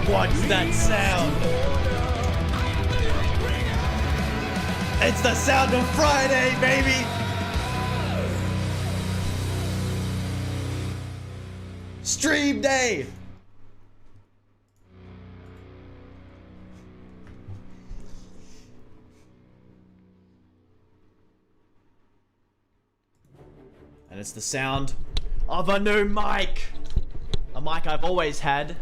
What's that sound? It's the sound of Friday, baby! Stream day! And it's the sound of a new mic! A mic I've always had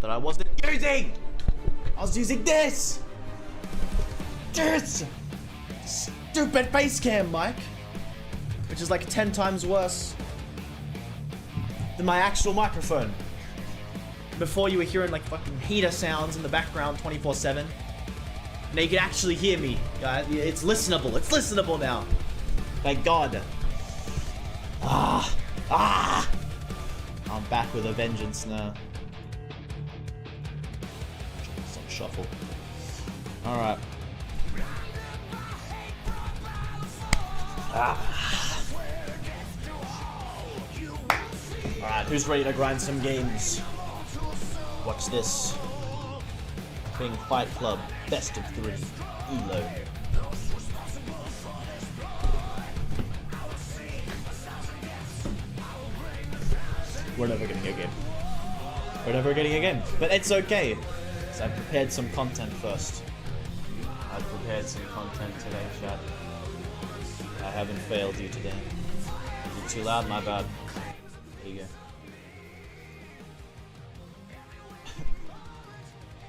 that I wasn't using! I was using this! This! Stupid face cam mic! Which is like 10 times worse than my actual microphone. Before you were hearing like fucking heater sounds in the background 24/7. Now you can actually hear me. It's listenable. It's listenable now. Thank God. I'm back with a vengeance now. Some shuffle. Alright. Alright, who's ready to grind some games? Watch this. Playing Fight Club, best of 3, ELO. We're never getting a game. We're never getting a game. But it's okay. So I prepared some content first. I prepared some content today, chat. I haven't failed you today. You're too loud, my bad. There you go.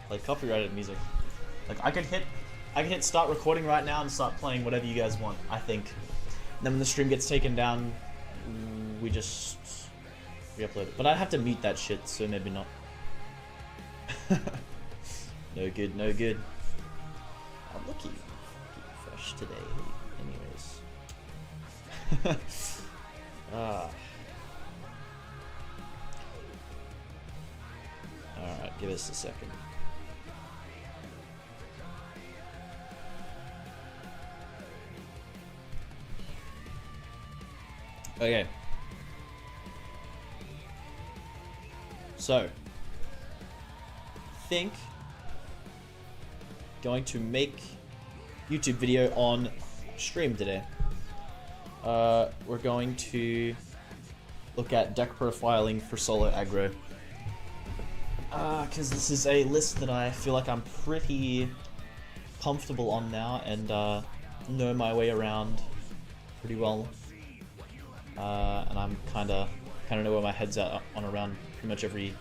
Like copyrighted music. Like I could hit start recording right now and start playing whatever you guys want, I think. And then when the stream gets taken down, we just re-upload it. But I'd have to mute that shit, so maybe not. No good, no good. I'm looking fresh today. Anyways. Alright, give us a second. Okay. So, think going to make YouTube video on stream today. We're going to look at deck profiling for solo aggro. Because this is a list that I feel like I'm pretty comfortable on now and know my way around pretty well. And I'm kind of know where my head's at on around pretty much every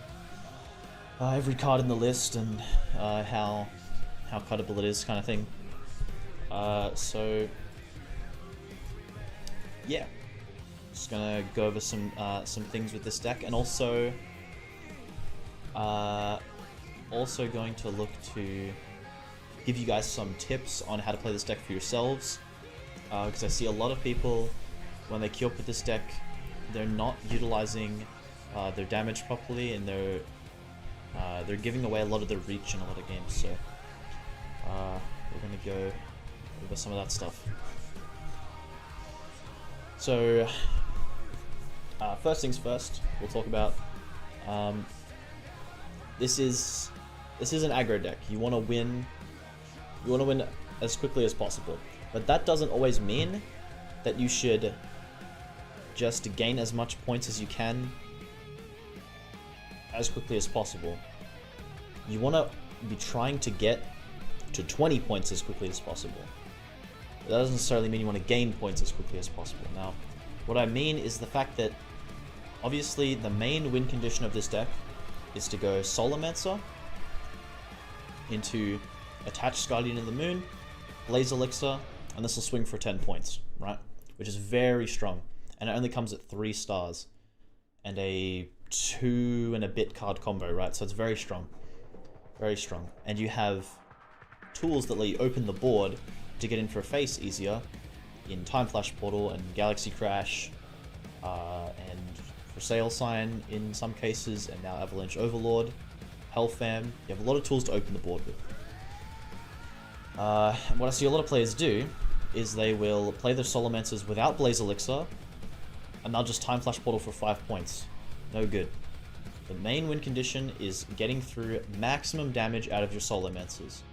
card in the list and how cuttable it is, kind of thing. So yeah, just gonna go over some things with this deck, and also going to look to give you guys some tips on how to play this deck for yourselves, because I see a lot of people when they queue up with this deck, they're not utilizing their damage properly, and they're giving away a lot of their reach in a lot of games. So we're gonna go over some of that stuff. So first things first, we'll talk about this is an aggro deck. You want to win as quickly as possible, but that doesn't always mean that you should just gain as much points as you can as quickly as possible. You want to be trying to get to 20 points as quickly as possible. That doesn't necessarily mean you want to gain points as quickly as possible. Now, what I mean is the fact that obviously the main win condition of this deck is to go Solomancer into Attached Guardian of the Moon, Blaze Elixir, and this will swing for 10 points, right? Which is very strong. And it only comes at 3 stars and a 2 and a bit card combo, right? So it's very strong. Very strong. And you have tools that let you open the board to get in for a face easier in Time Flash Portal and Galaxy Crash, and for Sail Sign in some cases, and now Avalanche Overlord, Hellfam. You have a lot of tools to open the board with. And what I see a lot of players do is they will play their Solomancers without Blaze Elixir, and they'll just Time Flash Portal for 5 points. No good. The main win condition is getting through maximum damage out of your Solomancers.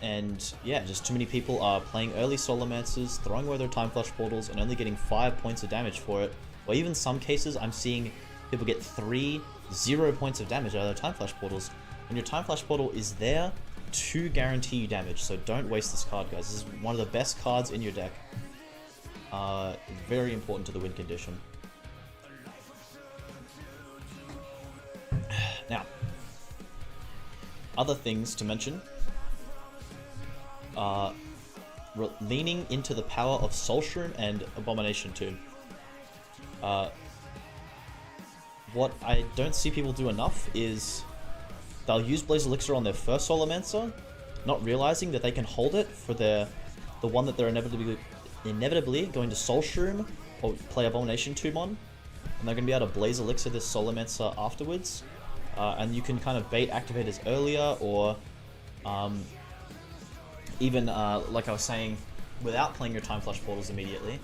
And yeah, just too many people are playing early Solomancers, throwing away their Time Flash Portals, and only getting 5 points of damage for it. Or even some cases, I'm seeing people get 0 points of damage out of their Time Flash Portals. And your Time Flash Portal is there to guarantee you damage, so don't waste this card, guys. This is one of the best cards in your deck. Very important to the win condition. Now, other things to mention. Leaning into the power of Soulshroom and Abomination Tomb. What I don't see people do enough is they'll use Blaze Elixir on their first Solomancer, not realizing that they can hold it for the one that they're inevitably going to Soulshroom or play Abomination Tomb on, and they're going to be able to Blaze Elixir this Solomancer afterwards. And you can kind of bait activators earlier, or even like I was saying, without playing your Time Flash Portals immediately,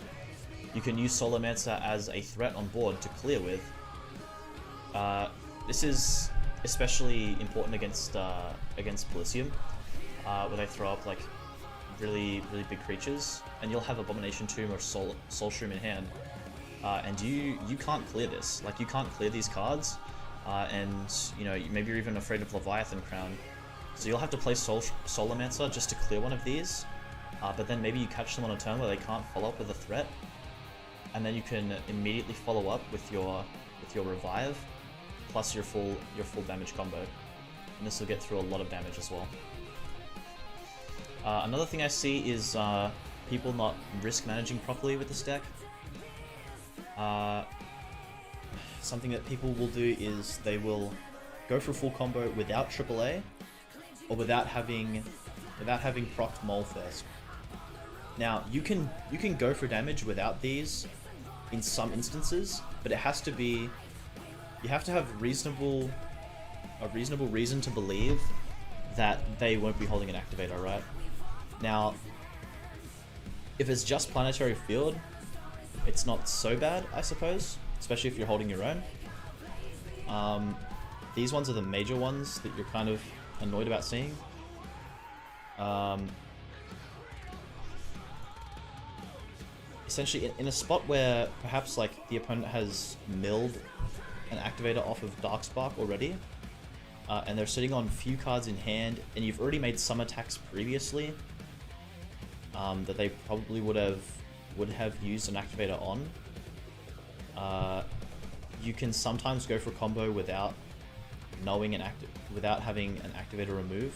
you can use Solomancer as a threat on board to clear with. This is especially important against Pelisium, where they throw up like really big creatures, and you'll have Abomination Tomb or Soulshroom in hand, and you can't clear this. Like, you can't clear these cards, and you know, maybe you're even afraid of Leviathan Crown, so you'll have to play Solomancer just to clear one of these. But then maybe you catch them on a turn where they can't follow up with a threat, and then you can immediately follow up with your revive plus your full damage combo, and this will get through a lot of damage as well. Another thing I see is people not risk managing properly with this deck. Something that people will do is they will go for a full combo without AAA, or without having procced Mole first. Now you can go for damage without these in some instances, but it has to be, you have to have a reasonable reason to believe that they won't be holding an activator, right? Now, if it's just Planetary Field, it's not so bad, I suppose, especially if you're holding your own. These ones are the major ones that you're kind of annoyed about seeing. Essentially, in a spot where perhaps like the opponent has milled an activator off of Darkspark already, and they're sitting on few cards in hand, and you've already made some attacks previously that they probably would have used an activator on. You can sometimes go for a combo without knowing without having an activator remove.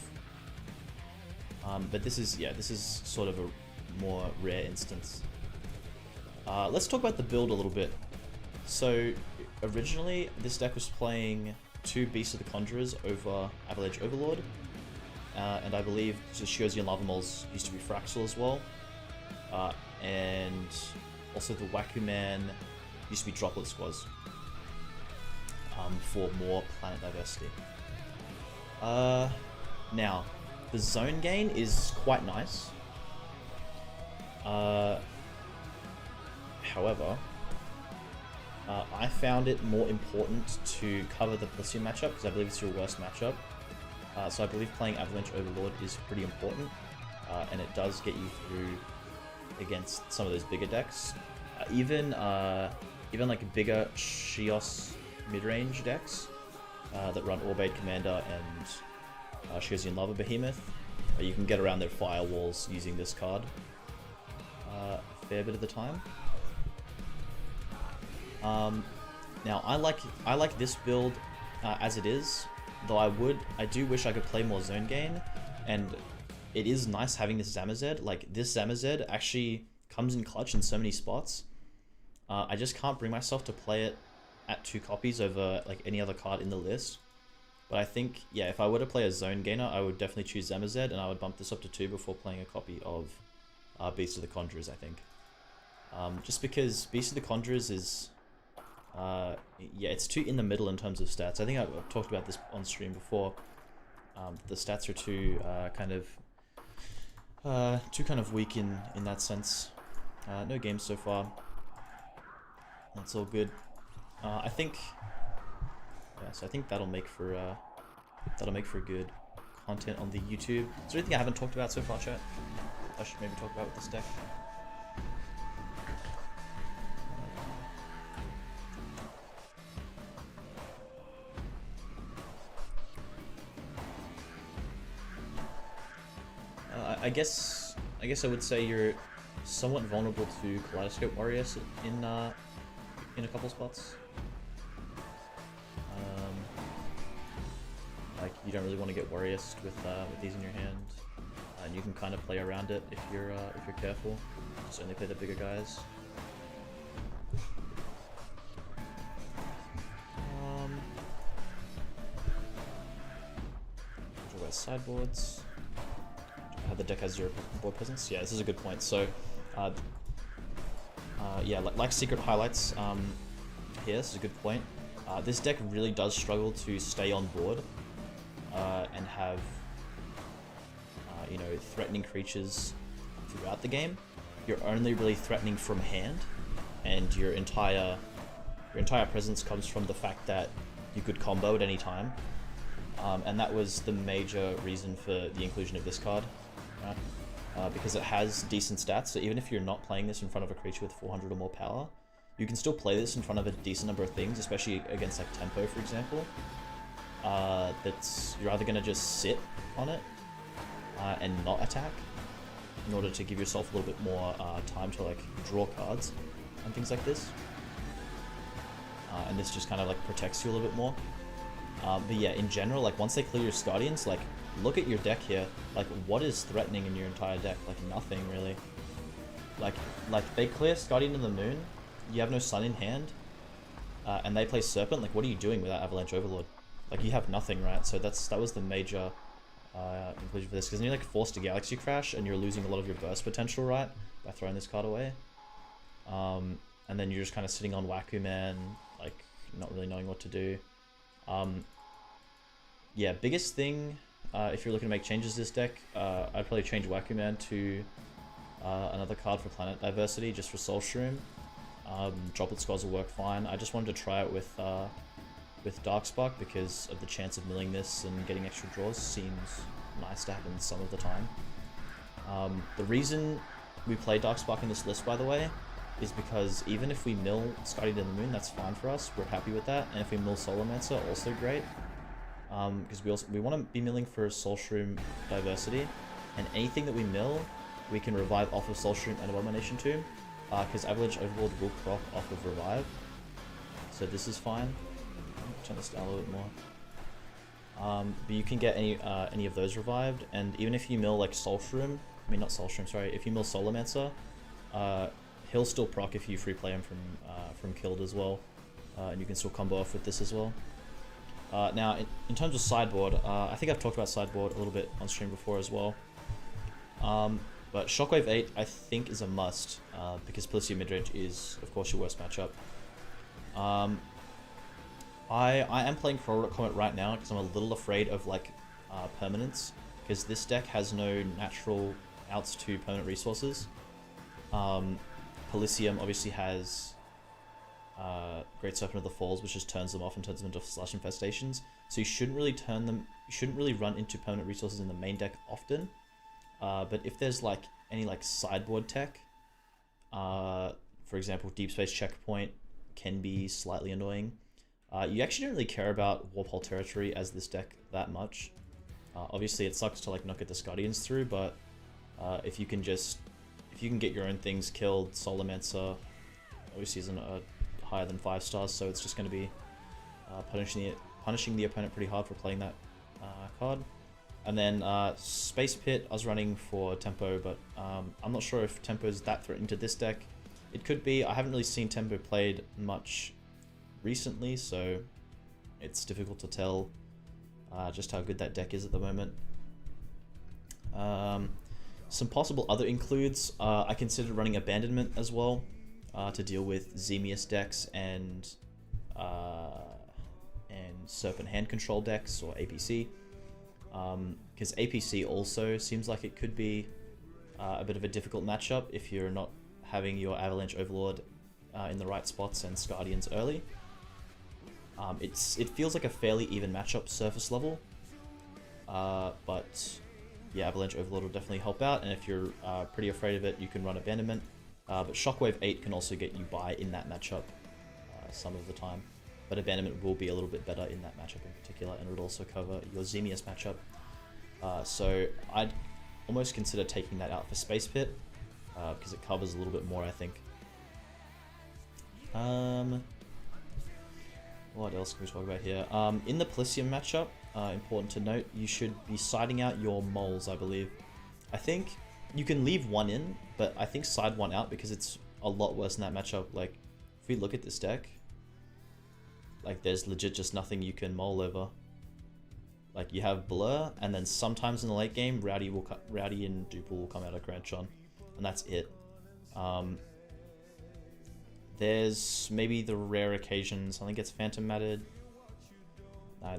But this is sort of a more rare instance. Let's talk about the build a little bit. So originally this deck was playing 2 Beasts of the Conjurers over Avalanche Overlord, and I believe Shiozia and Lava Moles used to be Fraxel as well, and also the Waku Man used to be Droplet Squads for more planet diversity. Now, the zone gain is quite nice. However, I found it more important to cover the Blissey matchup because I believe it's your worst matchup. So I believe playing Avalanche Overlord is pretty important, and it does get you through against some of those bigger decks. Even like bigger Shios mid-range decks that run Orbade Commander and Shiosian Lava Behemoth, you can get around their firewalls using this card a fair bit of the time. Now I like this build as it is, though I do wish I could play more zone gain, and it is nice having this Zamazed. Like, this Zamazed actually comes in clutch in so many spots. I just can't bring myself to play it at 2 copies over like any other card in the list. But I think, yeah, if I were to play a zone gainer, I would definitely choose Zamazed, and I would bump this up to 2 before playing a copy of Beast of the Conjurers, I think. Just because Beast of the Conjurers is, yeah, it's too in the middle in terms of stats. I think I've talked about this on stream before. The stats are too kind of weak in that sense. No games so far. That's all good. I think, yeah, so I think that'll make for good content on the YouTube. Is there anything I haven't talked about so far, chat? I should maybe talk about with this deck. I guess I would say you're somewhat vulnerable to Kaleidoscope Warriors in a couple spots. Like, you don't really want to get Warriors with these in your hand, and you can kind of play around it if you're careful. Just only play the bigger guys. Talk about sideboards. How the deck has 0 board presence. Yeah, this is a good point. So, yeah, like Secret Highlights here, this is a good point. This deck really does struggle to stay on board and have, you know, threatening creatures throughout the game. You're only really threatening from hand, and your entire presence comes from the fact that you could combo at any time. And that was the major reason for the inclusion of this card. Right? Because it has decent stats, so even if you're not playing this in front of a creature with 400 or more power, you can still play this in front of a decent number of things, especially against like Tempo, for example. You're either going to just sit on it and not attack in order to give yourself a little bit more time to like draw cards and things like this. And this just kind of like protects you a little bit more. But yeah, in general, like once they clear your Scardians, like look at your deck here. Like, what is threatening in your entire deck? Like nothing really. Like they clear Scardian of the Moon. You have no Sun in hand, and they play Serpent. Like, what are you doing without Avalanche Overlord? Like, you have nothing, right? So that was the major inclusion for this, because then you're like forced to Galaxy Crash and you're losing a lot of your burst potential, right, by throwing this card away. And then you're just kind of sitting on Waku Man, like not really knowing what to do. Yeah, biggest thing, if you're looking to make changes to this deck, I'd probably change Waku Man to another card for Planet Diversity, just for Soul Shroom. Droplet Squads will work fine. I just wanted to try it with Darkspark because of the chance of milling this and getting extra draws seems nice to happen some of the time. The reason we play Darkspark in this list, by the way, is because even if we mill Scotty to the Moon, that's fine for us. We're happy with that. And if we mill Solomancer, also great. Because we want to be milling for Soul Shroom Diversity, and anything that we mill, we can revive off of Soul Shroom and Abomination Tomb, because Avalanche Overlord will proc off of Revive. So this is fine. Turn this down a little bit more. But you can get any of those revived, and even if you mill like Soul Shroom, I mean not Soul Shroom, sorry, if you mill Solomancer, he'll still proc if you free play him from killed as well, and you can still combo off with this as well. Now, in terms of sideboard, I think I've talked about sideboard a little bit on stream before as well. But Shockwave 8, I think, is a must, because Pelissier midrange is, of course, your worst matchup. I am playing Forward Comet right now because I'm a little afraid of like permanence, because this deck has no natural outs to permanent resources. Pelissium obviously has Great Serpent of the Falls, which just turns them off and turns them into Slash Infestations. So you shouldn't really run into permanent resources in the main deck often. But if there's like any like sideboard tech, for example, Deep Space Checkpoint can be slightly annoying. You actually don't really care about Warpole Territory as this deck that much. Obviously, it sucks to like not get the Scudians through, but if you can get your own things killed, Solomancer obviously isn't higher than 5 stars, so it's just going to be punishing the opponent pretty hard for playing that card. And then Space Pit, I was running for Tempo, but I'm not sure if Tempo is that threatening to this deck. It could be. I haven't really seen Tempo played much recently, so it's difficult to tell just how good that deck is at the moment. Some possible other includes, I considered running Abandonment as well to deal with Xemius decks and Serpent Hand Control decks, or APC. Because APC also seems like it could be a bit of a difficult matchup if you're not having your Avalanche Overlord in the right spots and Scardians early. It feels like a fairly even matchup surface level, but yeah, Avalanche Overlord will definitely help out, and if you're pretty afraid of it, you can run Abandonment. But Shockwave 8 can also get you by in that matchup some of the time. But Abandonment will be a little bit better in that matchup in particular, and it would also cover your Xemius matchup. So I'd almost consider taking that out for Space Pit, because it covers a little bit more, I think. What else can we talk about here? In the Pelissium matchup, important to note, you should be siding out your moles, I believe. I think you can leave one in, but I think side one out because it's a lot worse in that matchup. Like, if we look at this deck, like there's legit just nothing you can mole over. Like you have Blur, and then sometimes in the late game, Rowdy and Duple will come out of Granchon, and that's it. There's maybe the rare occasion something gets Phantom Mattered.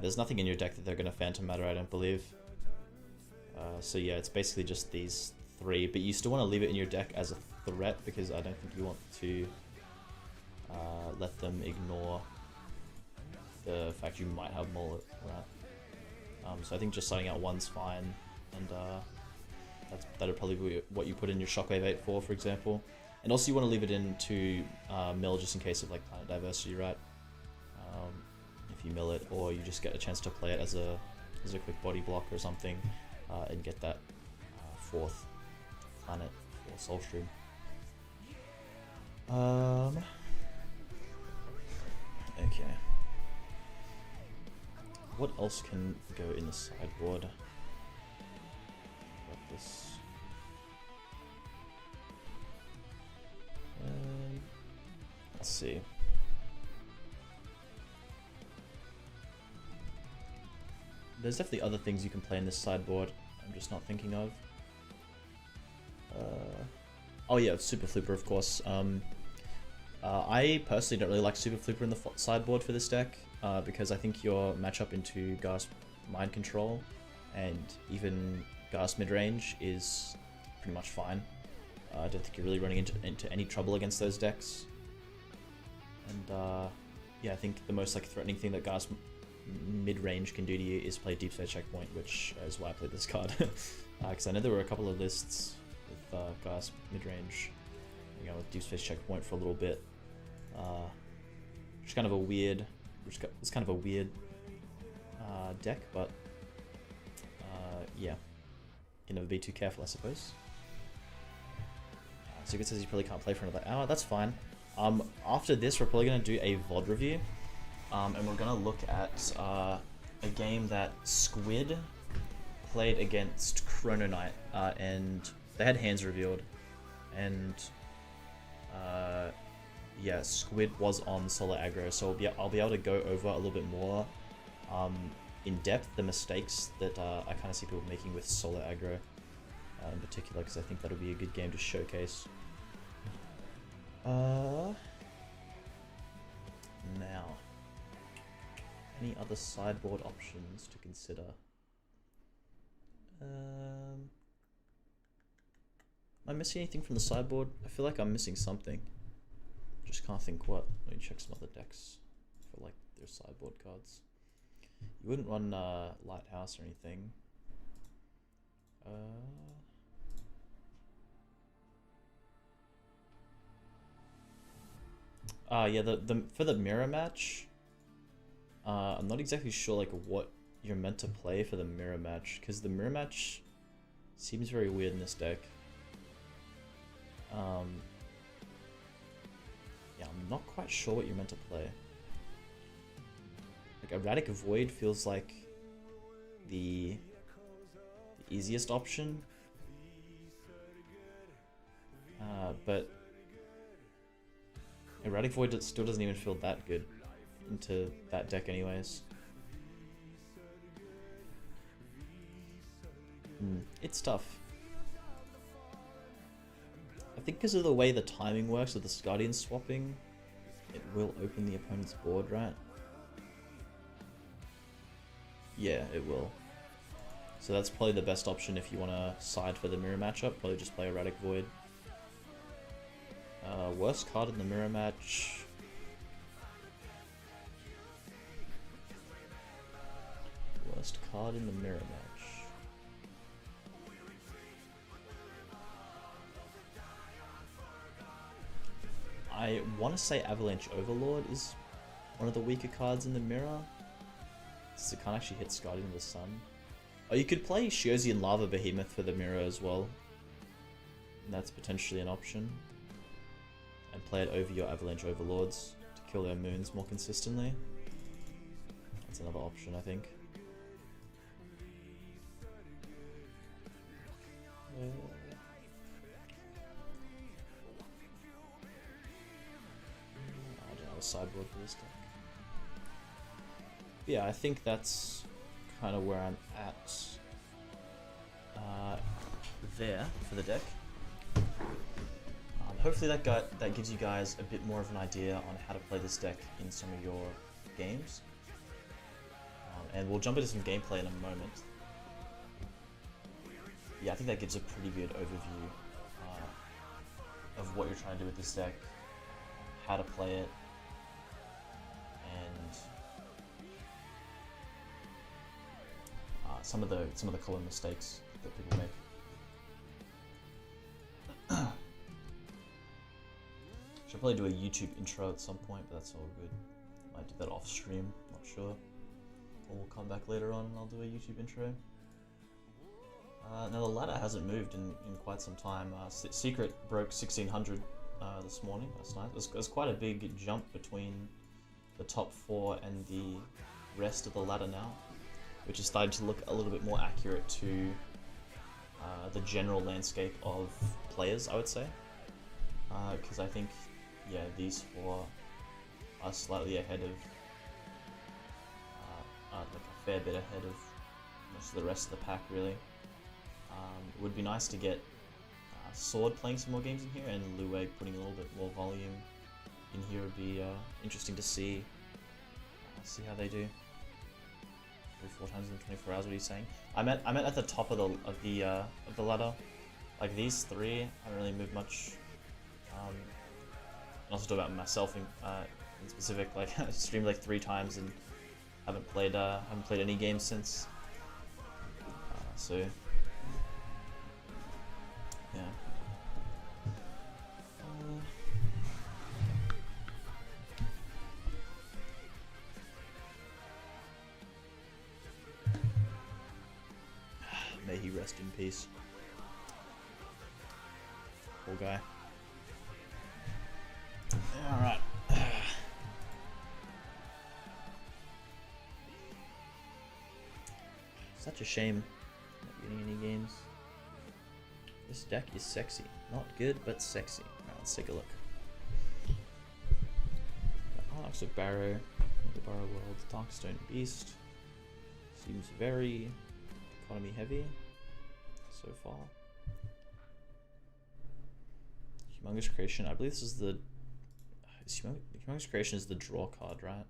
There's nothing in your deck that they're going to Phantom Matter, I don't believe. So yeah, it's basically just these 3, but you still want to leave it in your deck as a threat, because I don't think you want to let them ignore the fact you might have Mullet Rat. So I think just signing out one's fine, and that'll probably be what you put in your Shockwave 8 for example. And also you want to leave it in to mill just in case of like Planet Diversity, right? If you mill it, or you just get a chance to play it as a quick body block or something, and get that 4th planet for Soul Stream. Okay. What else can go in the sideboard? Got this. Let's see. there's definitely other things you can play in this sideboard. I'm just not thinking of. Oh yeah, Super Flooper, of course. I personally don't really like Super Flooper in the sideboard for this deck, because I think your matchup into Ghast Mind Control and even Ghast Midrange is pretty much fine. I don't think you're really running into any trouble against those decks. And yeah, I think the most like threatening thing that Ghast Midrange can do to you is play Deep Space Checkpoint, which is why I played this card. Because I know there were a couple of lists with Ghast Midrange, you know, with Deep Space Checkpoint for a little bit. Which is kind of a weird, deck, but yeah, can never be too careful, I suppose. So it says you probably can't play for another hour. That's fine. After this, we're probably gonna do a VOD review, and we're gonna look at a game that Squid played against Chrono Knight, and they had hands revealed, and yeah, Squid was on solo aggro, so I'll be able to go over a little bit more in depth the mistakes that I kind of see people making with solo aggro in particular, because I think that'll be a good game to showcase. Now, any other sideboard options to consider? Am I missing anything from the sideboard? I feel like I'm missing something. Just can't think what. Let me check some other decks for like their sideboard cards. You wouldn't run Lighthouse or anything. Yeah, for the mirror match, I'm not exactly sure like what you're meant to play for the mirror match, because the mirror match seems very weird in this deck. Yeah, I'm not quite sure what you're meant to play. Like Erratic Void feels like the easiest option, but Erratic Void still doesn't even feel that good into that deck anyways. It's tough. I think because of the way the timing works with the Guardian swapping, it will open the opponent's board, right? Yeah, it will. So that's probably the best option if you want to side for the mirror matchup. Probably just play Erratic Void. Worst card in the mirror match. Worst card in the mirror match. I want to say Avalanche Overlord is one of the weaker cards in the mirror, since it can't actually hit Guardian of the Sun. Oh, you could play Shiosian Lava Behemoth for the mirror as well. And that's potentially an option. And play it over your Avalanche Overlords to kill their moons more consistently. That's another option, I think. I don't have a sideboard for this deck. Yeah, I think that's kind of where I'm at there for the deck. Hopefully that gives you guys a bit more of an idea on how to play this deck in some of your games. And we'll jump into some gameplay in a moment. Yeah, I think that gives a pretty good overview of what you're trying to do with this deck, how to play it, and some of the common mistakes that people make. Should probably do a YouTube intro at some point, but that's all good. Might do that off stream, not sure. Or we'll come back later on and I'll do a YouTube intro. Now the ladder hasn't moved in quite some time. Secret broke 1600 this morning. That's nice. There's quite a big jump between the top 4 and the rest of the ladder now, which is starting to look a little bit more accurate to the general landscape of players, I would say. Because I think, yeah, these 4 are slightly ahead of, like a fair bit ahead of most of the rest of the pack really. It would be nice to get Sword playing some more games in here, and Luweg putting a little bit more volume in here would be interesting to see. See how they do. 4 times in 24 hours. What are you saying? I meant at the top of the ladder. Like these 3 haven't really moved much. And also talk about myself in specific. Like I streamed like 3 times and haven't played any games since. So yeah. May he rest in peace. Poor guy. Alright. Such a shame not getting any games. This deck is sexy. Not good, but sexy. Alright, let's take a look. Arnox of Barrow, the Barrow World, Darkstone Beast. Seems very economy heavy so far. Humongous Creation, I believe this is the Humongous Creation is the draw card, right?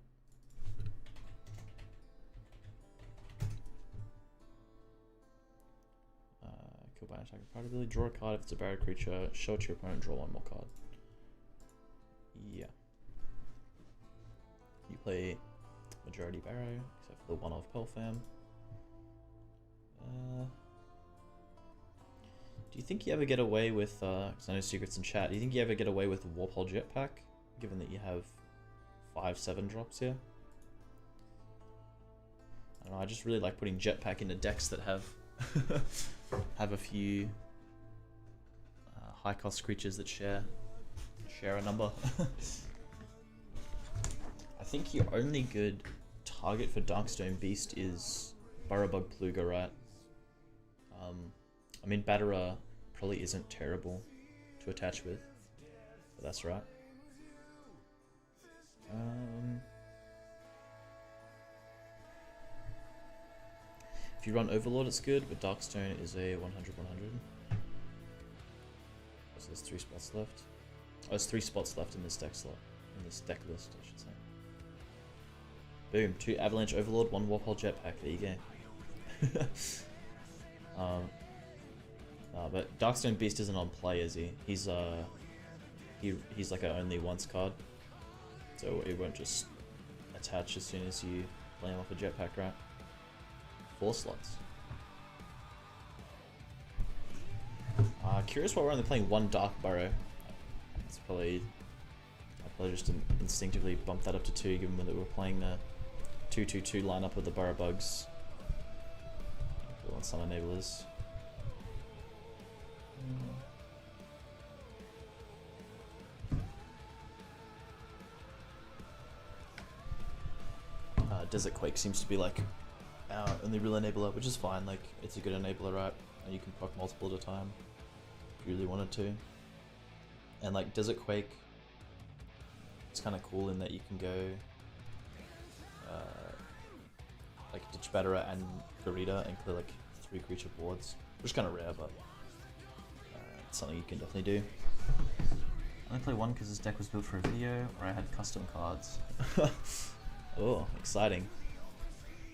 Kill by an attacker. Part ability, draw a card if it's a barrier creature, show it to your opponent, draw 1 more card. Yeah. You play majority Barrow, except for the 1-off Pelfam. Do you think you ever get away with, because I know secrets in chat, do you think you ever get away with Warpole Jetpack, given that you have 5/7 drops here? I don't know, I just really like putting Jetpack into decks that have have a few high cost creatures that share a number. I think your only good target for Darkstone Beast is Burrowbug Pluga, right? I mean, Batterer probably isn't terrible to attach with, but that's right. If you run Overlord, it's good, but Darkstone is a 100/100. So there's 3 spots left. Oh, there's 3 spots left in this deck slot, in this deck list, I should say. Boom, 2 Avalanche Overlord, 1 Warpole Jetpack. There you go. But Darkstone Beast isn't on play, is he? He's like a only once card, so it won't just attach as soon as you play him off a Jetpack, right? 4 slots. Curious why we're only playing 1 Dark Burrow. It's probably I probably just instinctively bumped that up to 2, given that we were playing the 2/2/2 lineup with the Burrow Bugs. We want some enablers. Desert Quake seems to be like our only real enabler, which is fine. Like, it's a good enabler, right? And you can proc multiple at a time if you really wanted to. And like Desert Quake, it's kind of cool in that you can go like Ditch Batterer and Garita and play like 3 creature boards, which is kind of rare, but it's something you can definitely do. I only play 1 because this deck was built for a video where I had custom cards. Oh, exciting.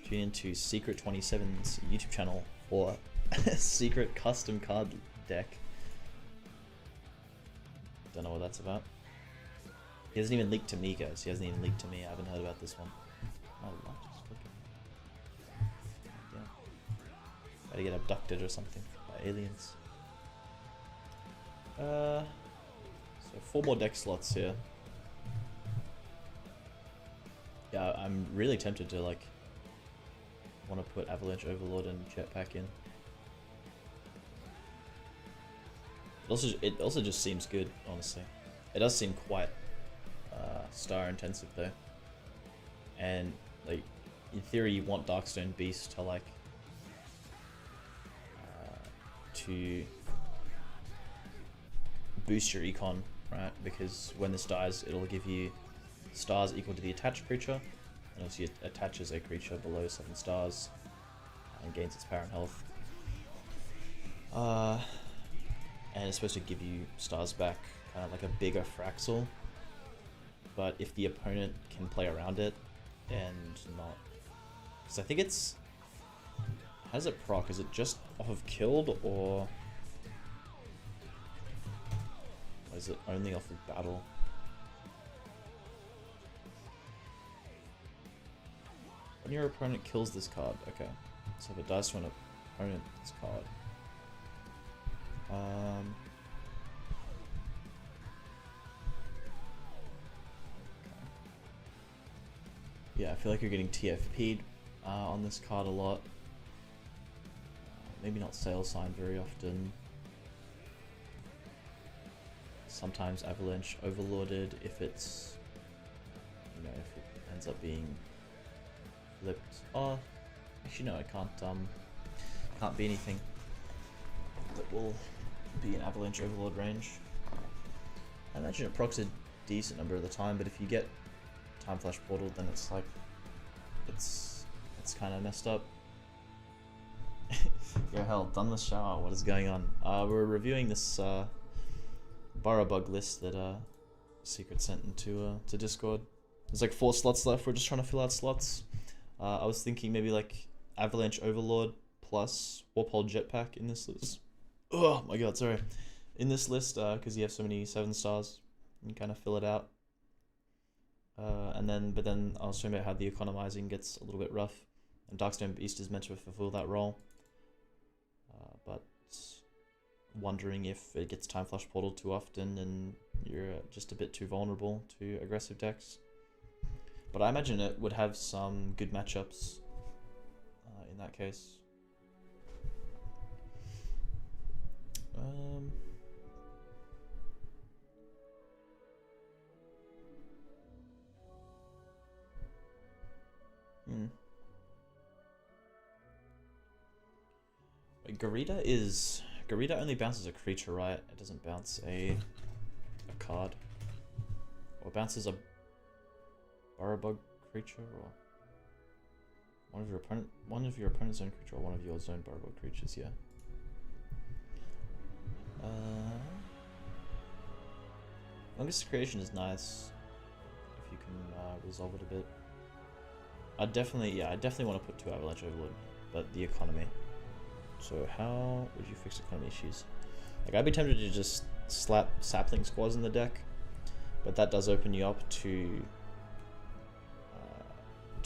Tune into Secret27's YouTube channel for a secret custom card deck. Don't know what that's about. He hasn't even leaked to me, guys. He hasn't even leaked to me. I haven't heard about this one. My luck just clicking. Yeah. Gotta get abducted or something by aliens. So 4 more deck slots here. Yeah, I'm really tempted to like want to put Avalanche Overlord and Jetpack in. It also just seems good, honestly. It does seem quite star intensive though, and like in theory you want Darkstone Beast to like to boost your econ, right? Because when this dies, it'll give you stars equal to the attached creature, and also it attaches a creature below 7 stars. and gains its power and health. And it's supposed to give you stars back, kind of like a bigger Fraxel. But if the opponent can play around it and not, because I think it's, how does it proc? Is it just off of killed, or is it only off of battle? When your opponent kills this card, okay. So if it dies to an opponent's card. Yeah, I feel like you're getting TFP'd on this card a lot. Maybe not Sail Sign very often. Sometimes Avalanche Overlorded if it's, you know, if it ends up being flipped. Oh, actually no, it can't be anything that will be an Avalanche Overlord range. I imagine it procs a decent number of the time, but if you get Time Flash Portal, then it's like, it's kind of messed up. Yo, hell, done the shower. What is going on? We're reviewing this Burrow Bug list that Secret sent into to Discord. There's like 4 slots left. We're just trying to fill out slots. I was thinking maybe like Avalanche Overlord plus Warpole Jetpack in this list. Oh my god, sorry. In this list, because you have so many 7 stars, you kind of fill it out. But then I was talking about how the economizing gets a little bit rough, and Darkstone Beast is meant to fulfill that role. But wondering if it gets Time Flash Portal too often and you're just a bit too vulnerable to aggressive decks. But I imagine it would have some good matchups in that case. Garita only bounces a creature, right? It doesn't bounce a card. Or bounces a Burrow Bug creature, or one of your opponent's own creature, or one of your own Burrow Bug creatures, yeah. Longest Creation is nice if you can resolve it a bit. I definitely want to put 2 Avalanche Overlord, but the economy. So how would you fix economy issues? Like, I'd be tempted to just slap Sapling Squads in the deck, but that does open you up to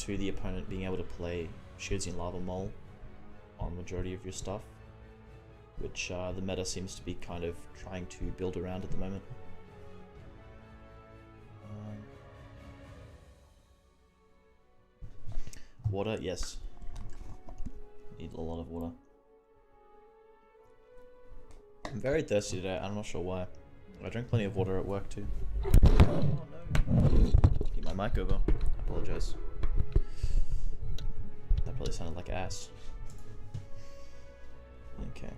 the opponent being able to play Sheoldred Lava Mole on majority of your stuff, which the meta seems to be kind of trying to build around at the moment. Water, yes. Need a lot of water. I'm very thirsty today, I'm not sure why. I drank plenty of water at work too. Oh no. Keep my mic over. I apologize. That probably sounded like ass. Okay.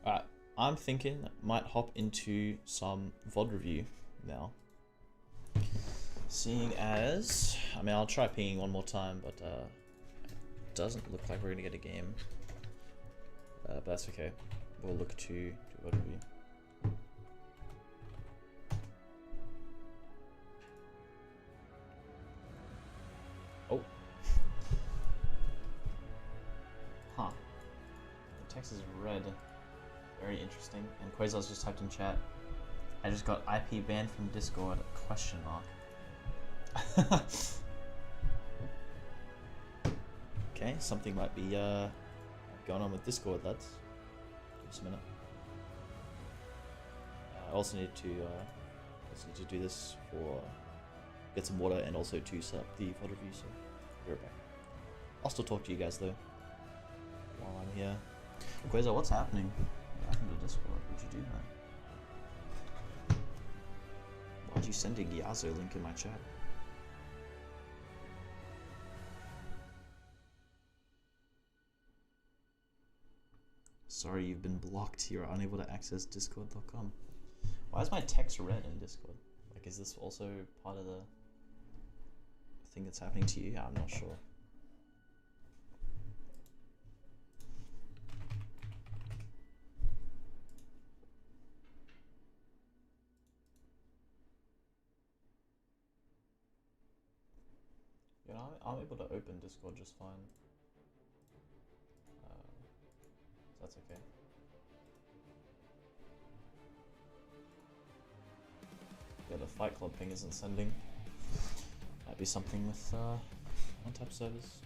Alright, I'm thinking I might hop into some VOD review now. Seeing as, I mean, I'll try pinging one more time, but it doesn't look like we're gonna get a game. But that's okay. We'll look to do VOD review. Oh. Huh. The text is red. Very interesting. And Quasar's just typed in chat, I just got IP banned from Discord, question mark. Okay, something might be going on with Discord, lads. Give us a minute. I also need to do this for get some water and also to set up the VOD review, so be right back. I'll still talk to you guys though while I'm here. Quasar, what's happening? What happened to Discord? What'd you do, man? Why'd you send a Gyazo link in my chat? Sorry, you've been blocked. You're unable to access discord.com. Why is my text red in Discord? Like, is this also part of the thing that's happening to you? I'm not sure. I'm able to open Discord just fine. So that's okay. Yeah, the Fight Club ping isn't sending. Might be something with on-tap servers.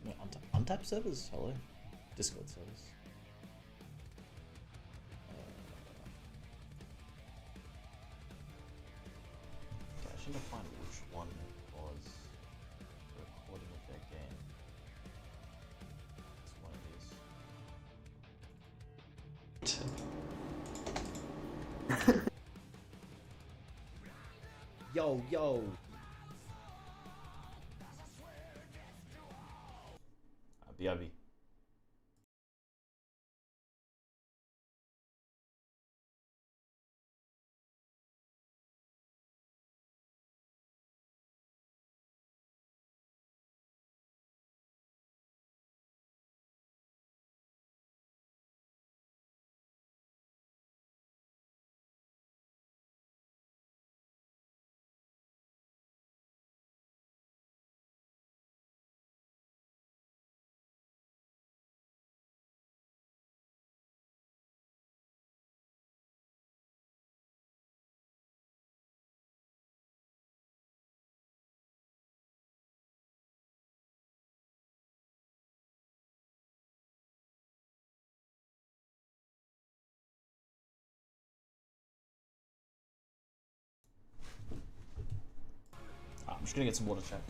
No, on-tap servers? Hello? Discord servers. Okay, I should have found which one was the recording of their game. It's one of these. Yo, yo! BRB. I'm just gonna get some water, chat.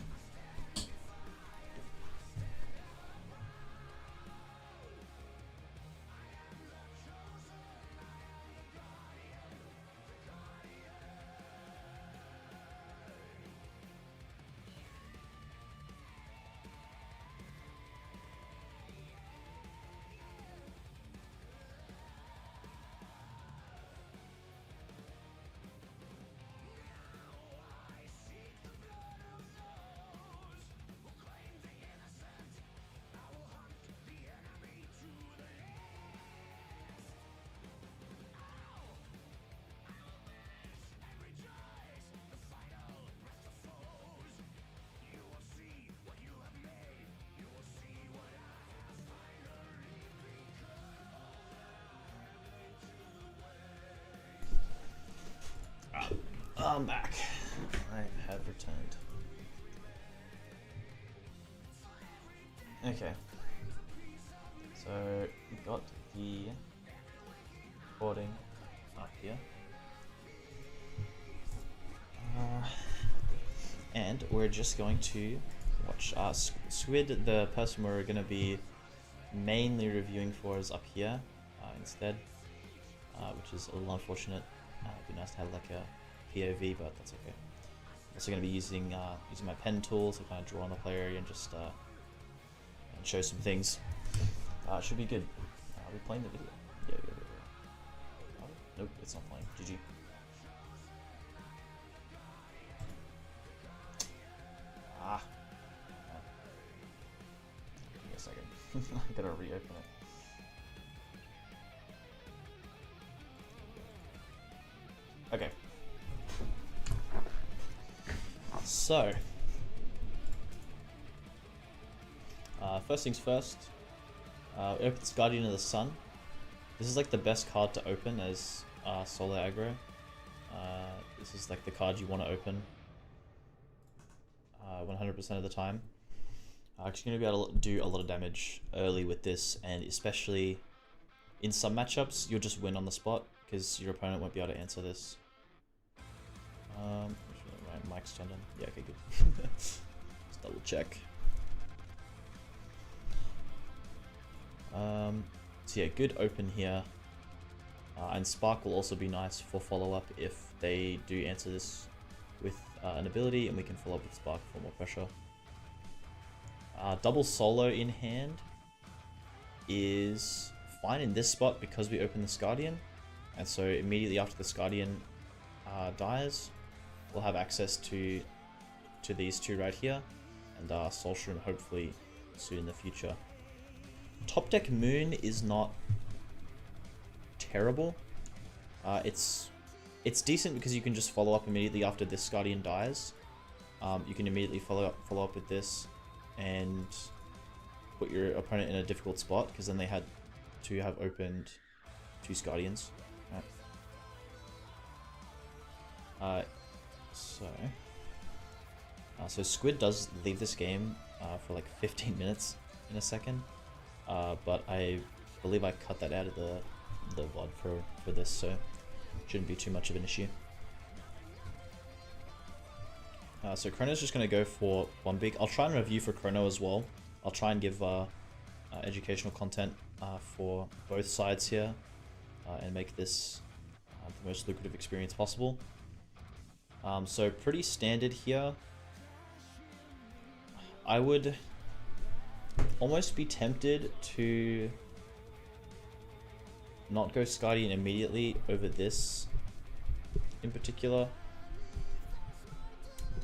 I'm back. I have returned. Okay. So we got the recording up here. And we're just going to watch Squid, the person we're going to be mainly reviewing for, is up here instead, which is a little unfortunate. It'd be nice to have like a POV, but that's okay. I'm also going to be using my pen tool to kind of draw on the player area and just and show some things. It should be good. Are we playing the video? Yeah. Oh, nope, it's not playing. GG. Give me a second. I gotta reopen it. Okay. So, first things first, open Guardian of the Sun. This is like the best card to open as solo aggro. This is like the card you want to open 100% of the time. Actually going to be able to do a lot of damage early with this, and especially in some matchups, you'll just win on the spot because your opponent won't be able to answer this. Right, mic's turned on. Yeah, okay, good. Let's double check. So yeah, good open here. And Spark will also be nice for follow-up if they do answer this with an ability, and we can follow up with Spark for more pressure. Double solo in hand is fine in this spot because we open this Guardian, and so immediately after this Guardian dies, we'll have access to these two right here, and Soul Shroom hopefully soon in the future. Top deck Moon is not terrible. It's decent because you can just follow up immediately after this Guardian dies. you can immediately follow up with this and put your opponent in a difficult spot, because then they had to have opened 2 Guardians. Right. So Squid does leave this game for like 15 minutes in a second, but I believe I cut that out of the VOD for this, so shouldn't be too much of an issue. So Chrono's just going to go for Bombig. I'll try and review for Chrono as well. I'll try and give educational content for both sides here and make this the most lucrative experience possible. So pretty standard here. I would almost be tempted to not go Scardian immediately over this in particular.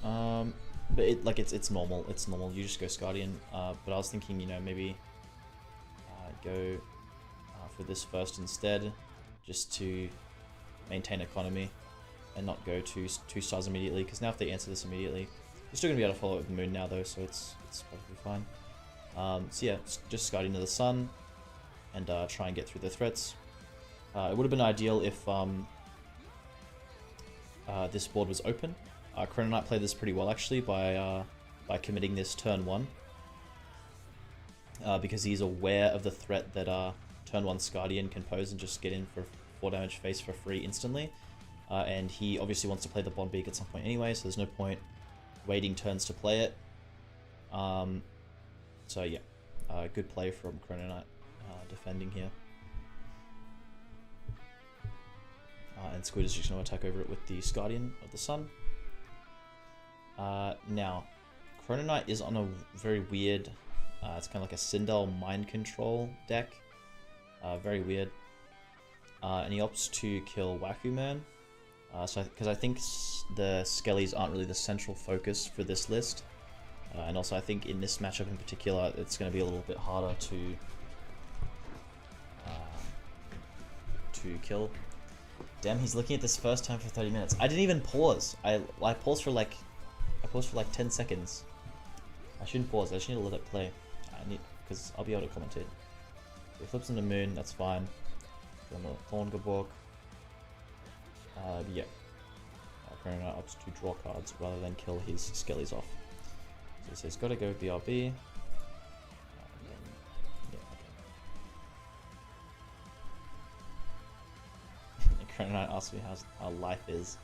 But it's normal. It's normal. You just go Scardian. But I was thinking, you know, maybe go for this first instead, just to maintain economy and not go two stars immediately. Because now if they answer this immediately, you're still gonna be able to follow it with the moon now though, so it's perfectly fine. So yeah, just Scardian to the sun and try and get through the threats. It would have been ideal if this board was open. Chrono Knight played this pretty well actually by committing this turn 1, because he's aware of the threat that turn 1 Scardian can pose and just get in for 4 damage face for free instantly. And he obviously wants to play the Bombig at some point anyway, so there's no point waiting turns to play it. So yeah, good play from Chrono Knight defending here. And Squid is just going to attack over it with the Scardian of the Sun. Now, Chrono Knight is on a very weird, it's kind of like a Sindel mind control deck. Very weird. And he opts to kill Waku Man. Because I think the Skellies aren't really the central focus for this list. And also I think in this matchup in particular, it's going to be a little bit harder to kill. Damn, he's looking at this first time for 30 minutes. I didn't even pause. I paused for like 10 seconds. I shouldn't pause. I just need to let it play. Because I'll be able to commentate. He flips into Moon. That's fine. On the Thorngabok. Yeah. Chrono Knight opts to draw cards rather than kill his Skellies off. So he says, gotta go BRB. Chrono Knight asks me how life is.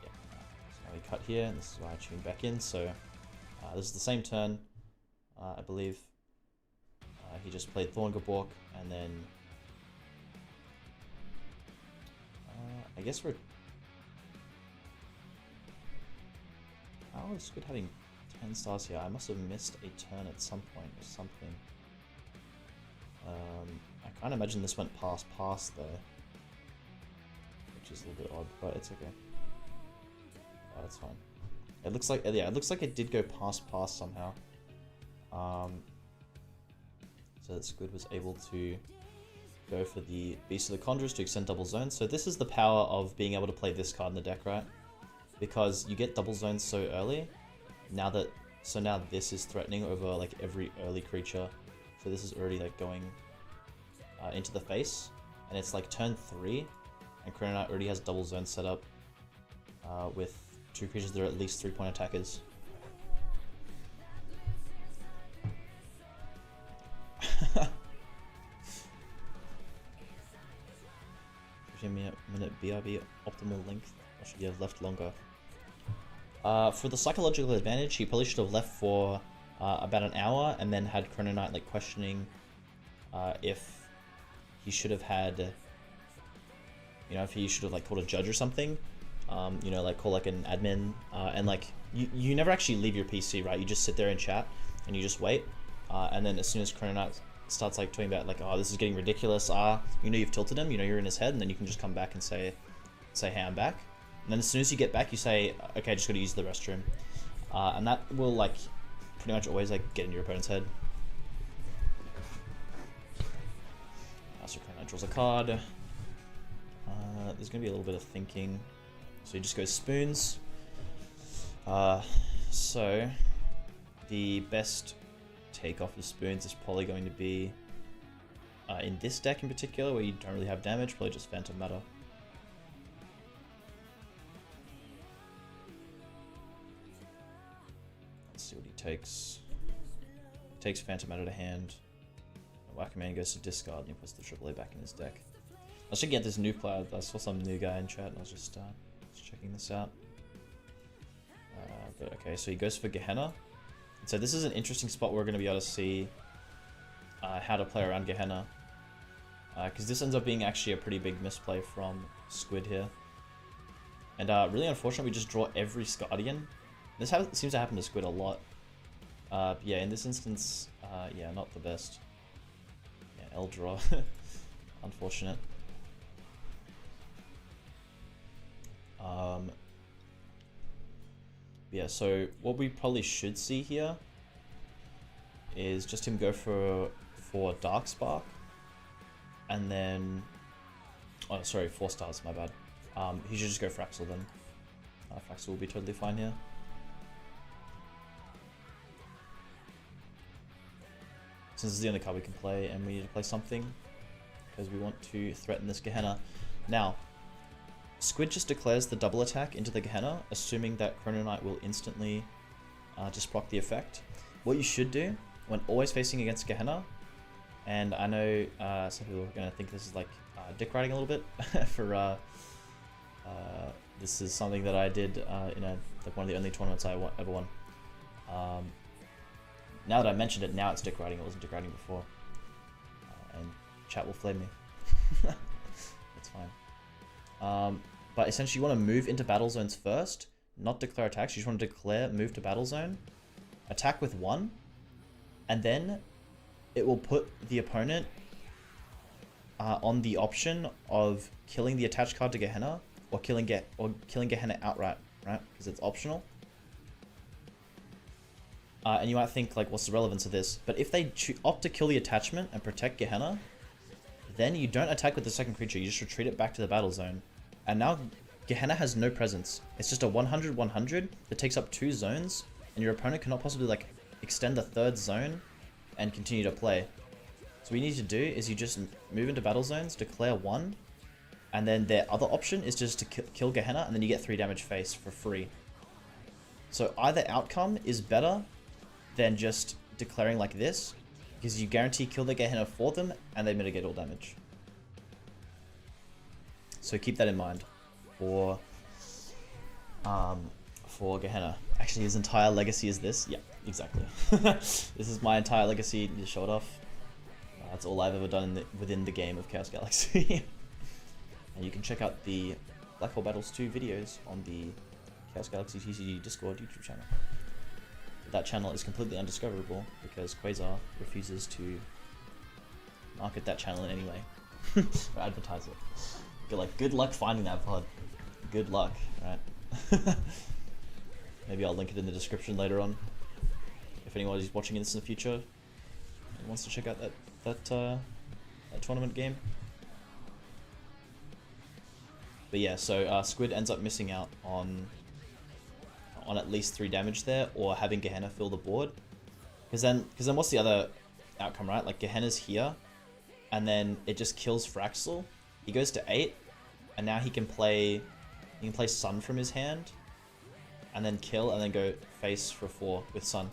Yeah. So now we cut here, and this is why I tune back in. So this is the same turn, I believe. He just played Thorngabok, and then I guess we're. How is Squid having 10 stars here? I must have missed a turn at some point or something. I can't imagine this went past though, which is a little bit odd, but it's okay. Oh, that's fine. It looks like, yeah, it looks like it did go past somehow. So that Squid was able to go for the Beast of the Conjurers to extend double zones. So this is the power of being able to play this card in the deck, right? Because you get double zones so early. Now this is threatening over like every early creature. So this is already like going into the face, and it's like turn 3, and Chrono Knight already has double zone set up with 2 creatures that are at least 3-point attackers. Minute BRB optimal length, or should you have left longer? For the psychological advantage, he probably should have left for about an hour, and then had Chrono Knight like questioning if he should have had, you know, if he should have like called a judge or something, you know, like call like an admin, and like you never actually leave your PC, right? You just sit there and chat, and you just wait, and then as soon as Chrono Knight starts like talking about like, oh, this is getting ridiculous, you know, you've tilted him, you know, you're in his head, and then you can just come back and say, hey, I'm back. And then as soon as you get back, you say, okay, just gotta use the restroom, and that will like pretty much always like get in your opponent's head. So Chrono Knight draws a card. There's gonna be a little bit of thinking. So he just goes spoons. So the best takeoff of spoons is probably going to be in this deck in particular, where you don't really have damage, probably just Phantom Matter. Let's see what he takes. He takes Phantom Matter to hand. Whack-A-Man goes to discard and he puts the AAA back in his deck. I was checking out this new cloud. I saw some new guy in chat and I was just checking this out. But okay, so he goes for Gehenna. So this is an interesting spot where we're going to be able to see how to play around Gehenna. Because this ends up being actually a pretty big misplay from Squid here. And really unfortunate, we just draw every Scardian. This seems to happen to Squid a lot. Yeah, in this instance, yeah, not the best. Yeah, L-draw. Unfortunate. Yeah, so what we probably should see here is just him go for Darkspark. And then, oh sorry, 4 stars, my bad. He should just go Fraxel then. Fraxel will be totally fine here. Since it's the only card we can play, and we need to play something, because we want to threaten this Gehenna. Now, Squid just declares the double attack into the Gehenna, assuming that Chrono Knight will instantly just proc the effect. What you should do, when always facing against Gehenna, and I know some people are going to think this is like dick riding a little bit, for this is something that I did in like one of the only tournaments I ever won. Now that I mentioned it, now it's dick riding. It wasn't dick riding before, and chat will flame me. It's fine. But essentially, you want to move into battle zones first, not declare attacks. You just want to declare move to battle zone, attack with 1, and then it will put the opponent on the option of killing the attached card to Gehenna or killing Gehenna outright, right? Because it's optional. And you might think, like, what's the relevance of this? But if they opt to kill the attachment and protect Gehenna, then you don't attack with the second creature. You just retreat it back to the battle zone. And now Gehenna has no presence. It's just a 100-100 that takes up 2 zones, and your opponent cannot possibly, like, extend the 3rd zone and continue to play. So what you need to do is you just move into battle zones, declare 1, and then their other option is just to kill Gehenna, and then you get 3 damage face for free. So either outcome is better than just declaring like this, because you guarantee kill the Gehenna for them, and they mitigate all damage. So keep that in mind for Gehenna. Actually, his entire legacy is this. Yeah, exactly. This is my entire legacy. You show it off. That's all I've ever done within the game of Chaos Galaxy. And you can check out the Black Hole Battles 2 videos on the Chaos Galaxy TCG Discord YouTube channel. That channel is completely undiscoverable because Quasar refuses to market that channel in any way or advertise it. Good luck finding that pod. Good luck, right? Maybe I'll link it in the description later on. If anyone is watching this in the future and wants to check out that tournament game. But yeah, so Squid ends up missing out on at least 3 damage there, or having Gehenna fill the board. Because then what's the other outcome, right? Like Gehenna's here, and then it just kills Fraxel. He goes to 8, and now he can play Sun from his hand, and then kill, and then go face for 4 with Sun.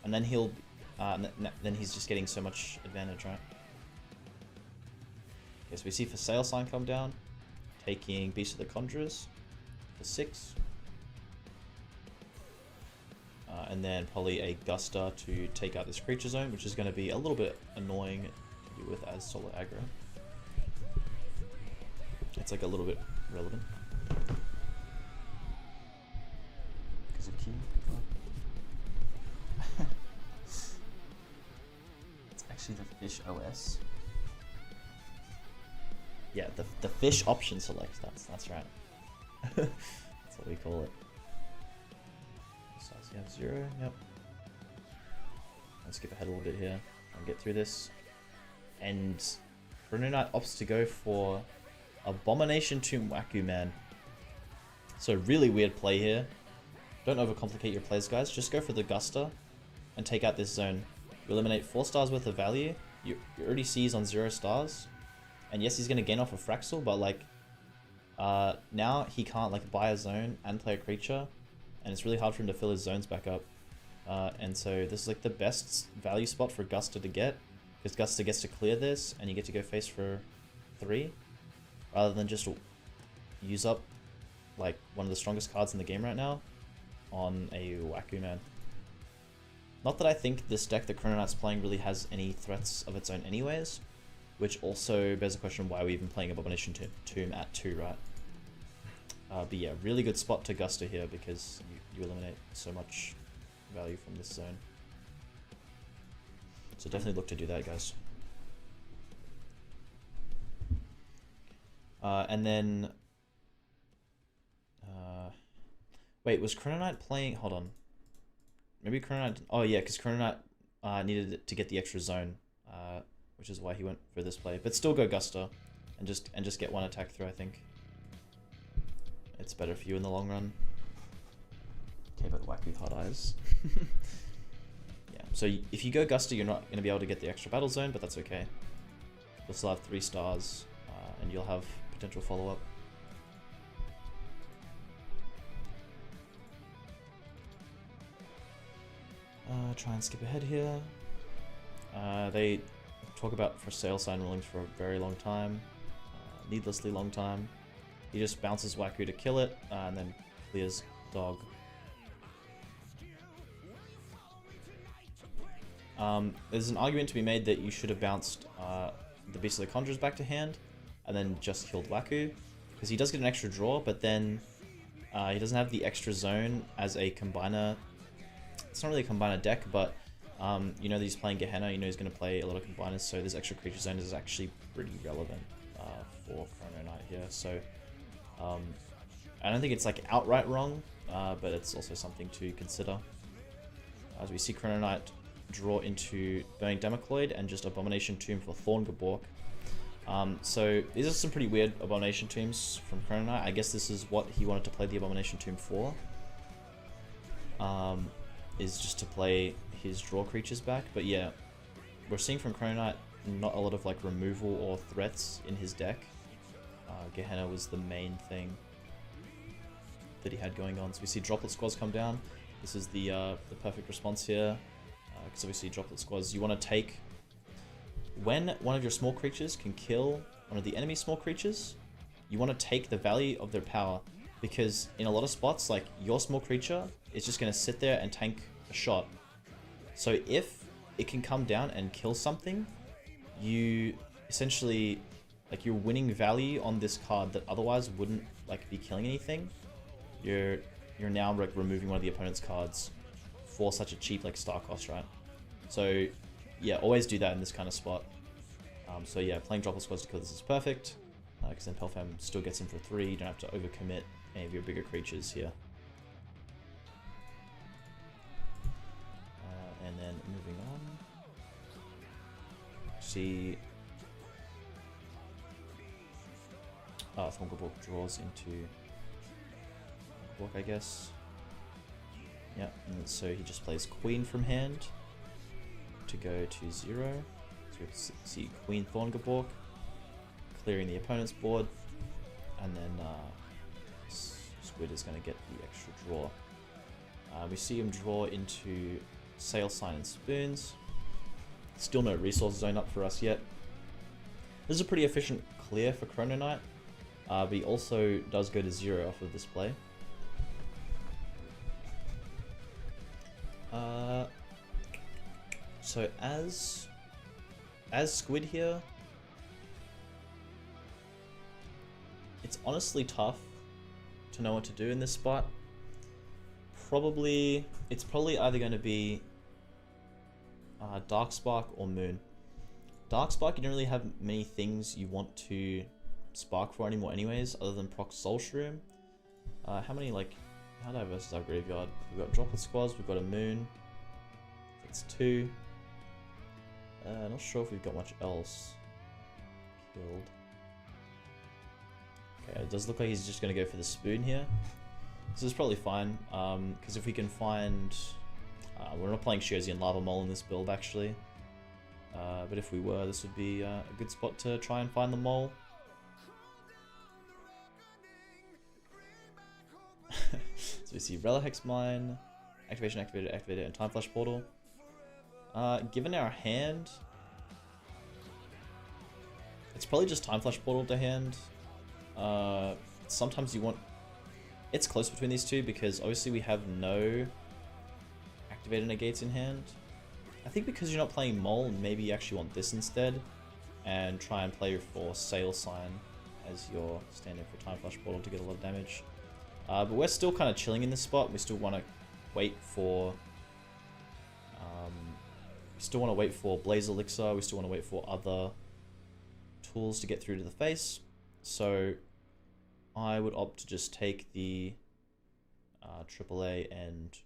And then he'll, then he's just getting so much advantage, right? Okay, so we see for Sail Sign come down, taking Beast of the Conjurers for 6. And then probably a Guster to take out this creature zone, which is going to be a little bit annoying to deal with as solo aggro. It's like a little bit relevant. Because of key. It's actually the Fish OS. Yeah, the Fish option select. That's right. That's what we call it. You have 0, yep. Let's skip ahead a little bit here and get through this. And Chrono Knight opts to go for Abomination Tomb Whack-A-Man. So really weird play here. Don't overcomplicate your plays, guys. Just go for the Guster and take out this zone. You eliminate 4 stars worth of value. You already see he's on 0 stars. And yes, he's going to gain off a Fraxel, but like now he can't like buy a zone and play a creature. And it's really hard for him to fill his zones back up. And so this is like the best value spot for Guster to get. Because Guster gets to clear this and you get to go face for 3. Rather than just use up like one of the strongest cards in the game right now on a Waku man. Not that I think this deck that Chrono Knight's playing really has any threats of its own anyways, which also bears the question why are we even playing Abomination Tomb at 2, right? But yeah, really good spot to Guster here because you eliminate so much value from this zone. So definitely look to do that, guys. And then... wait, was Chrono Knight playing... Hold on. Maybe Chrono Knight... Oh yeah, because Chrono Knight needed to get the extra zone, which is why he went for this play. But still go Guster and just get 1 attack through, I think. It's better for you in the long run. Okay, but whack with hot eyes. Yeah, so if you go Guster, you're not going to be able to get the extra battle zone, but that's okay. You'll still have 3 stars, and you'll have potential follow-up. Try and skip ahead here. They talk about for sale sign rulings for a very long time, needlessly long time. He just bounces Waku to kill it, and then clears Dog. There's an argument to be made that you should have bounced the Beast of the Conjurers back to hand, and then just killed Waku, because he does get an extra draw, but then he doesn't have the extra zone as a combiner. It's not really a combiner deck, but you know that he's playing Gehenna, you know he's going to play a lot of combiners, so this extra creature zone is actually pretty relevant for Chrono Knight here. So I don't think it's like outright wrong, but it's also something to consider. As we see Chrono Knight draw into Burning Damocloid and just Abomination Tomb for Thorngabork. So these are some pretty weird Abomination Tombs from Chrono Knight. I guess this is what he wanted to play the Abomination Tomb for. Is just to play his draw creatures back. But yeah, we're seeing from Chrono Knight not a lot of like removal or threats in his deck. Gehenna was the main thing that he had going on. So we see Droplet Squads come down. This is the perfect response here. Because obviously Droplet Squads, you want to take... When one of your small creatures can kill one of the enemy small creatures, you want to take the value of their power. Because in a lot of spots, like, your small creature is just going to sit there and tank a shot. So if it can come down and kill something, you essentially... like, you're winning value on this card that otherwise wouldn't like be killing anything. You're now like removing one of the opponent's cards for such a cheap like star cost, right? So yeah, always do that in this kind of spot. So yeah, playing Droplet Squads to kill this is perfect, because then Pelfam still gets in for 3. You don't have to overcommit any of your bigger creatures here. And then moving on, see. Thorngabork draws into Thorngabork, I guess. Yeah, and so he just plays Queen from hand to go to 0. So we see Queen Thorngabork clearing the opponent's board, and then Squid is going to get the extra draw. We see him draw into Sail Sign and Spoons. Still no resource zone up for us yet. This is a pretty efficient clear for Chrono Knight. But he also does go to 0 off of this play. So as Squid here, it's honestly tough to know what to do in this spot. It's probably either going to be Darkspark or Moon. Darkspark, you don't really have many things you want to spark for anymore anyways, other than proc Soul Shroom. How diverse is our graveyard? We've got Droplet Squads, we've got a Moon. That's 2. Not sure if we've got much else killed. Okay, it does look like he's just going to go for the Spoon here. This is probably fine, because if we can find... we're not playing Shiozi and Lava Mole in this build, actually. But if we were, this would be a good spot to try and find the mole. So we see Relic Mine, Activation, Activated, and Time Flash Portal. Given our hand, it's probably just Time Flash Portal to hand. Sometimes you want... It's close between these two because obviously we have no Activated Negates in hand. I think because you're not playing Mole, maybe you actually want this instead and try and play for Sail Sign as your stand-in for Time Flash Portal to get a lot of damage. But we're still kind of chilling in this spot. We still want to wait for... we still want to wait for Blaze Elixir. We still want to wait for other tools to get through to the face. So I would opt to just take the AAA and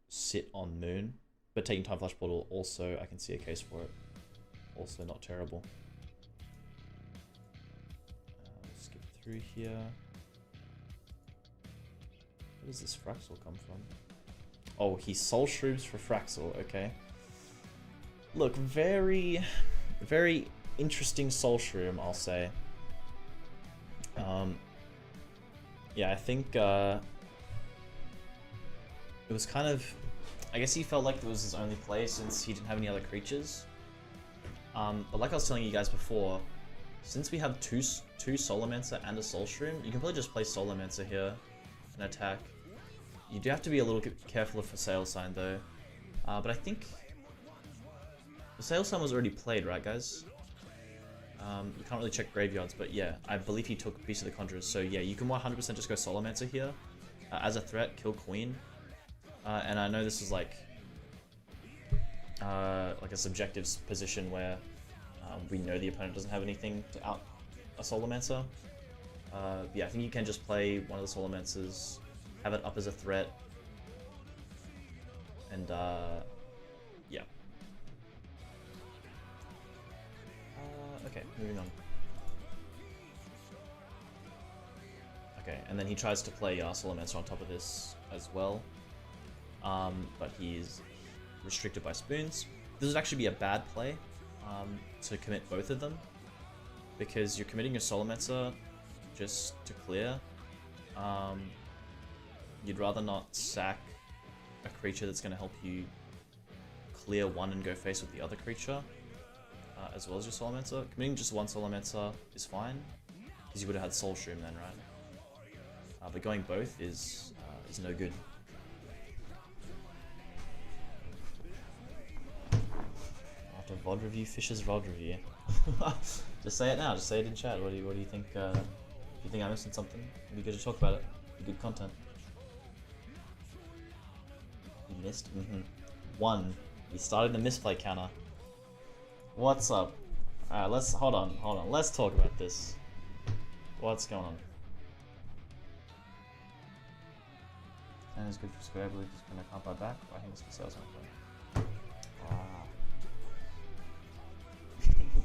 sit on Moon. But taking Time Flash Portal also, I can see a case for it. Also not terrible. Skip through here. Where does this Fraxel come from? Oh, he Soul Shrooms for Fraxel, okay. Look, very interesting Soul Shroom, I'll say. Yeah, I think it was kind of... I guess he felt like it was his only play since he didn't have any other creatures. But like I was telling you guys before, since we have two Solomancer and a Soul Shroom, you can probably just play Solomancer here and attack. You do have to be a little careful for Sail Sign though. But I think the Sail Sign was already played, right guys? You can't really check graveyards, but yeah, I believe he took a piece of the Conjurers. So yeah, you can 100% just go Solomancer here. As a threat, kill Queen. And I know this is like a subjective position where we know the opponent doesn't have anything to out a Solomancer. Yeah, I think you can just play one of the Solomancers, have it up as a threat, and yeah. Okay, moving on. Okay, and then he tries to play Solomancer on top of this as well. But he's restricted by spoons. This would actually be a bad play to commit both of them, because you're committing your Solomancer just to clear. You'd rather not sack a creature that's going to help you clear one and go face with the other creature, as well as your Solomancer. Committing just one Solomancer is fine, because you would have had Soul Shroom then, right? But going both is no good. After VOD review, Fisher's VOD review. Just say it now. Just say it in chat. What do you think? Do you think I'm missing something? It'd be good to talk about it. It'd be good content. You missed. One. You started the misplay counter. What's up? Alright, let's hold on. Let's talk about this. What's going on? And it's good for Square. I believe he's gonna come by back. I think it's for sales on play.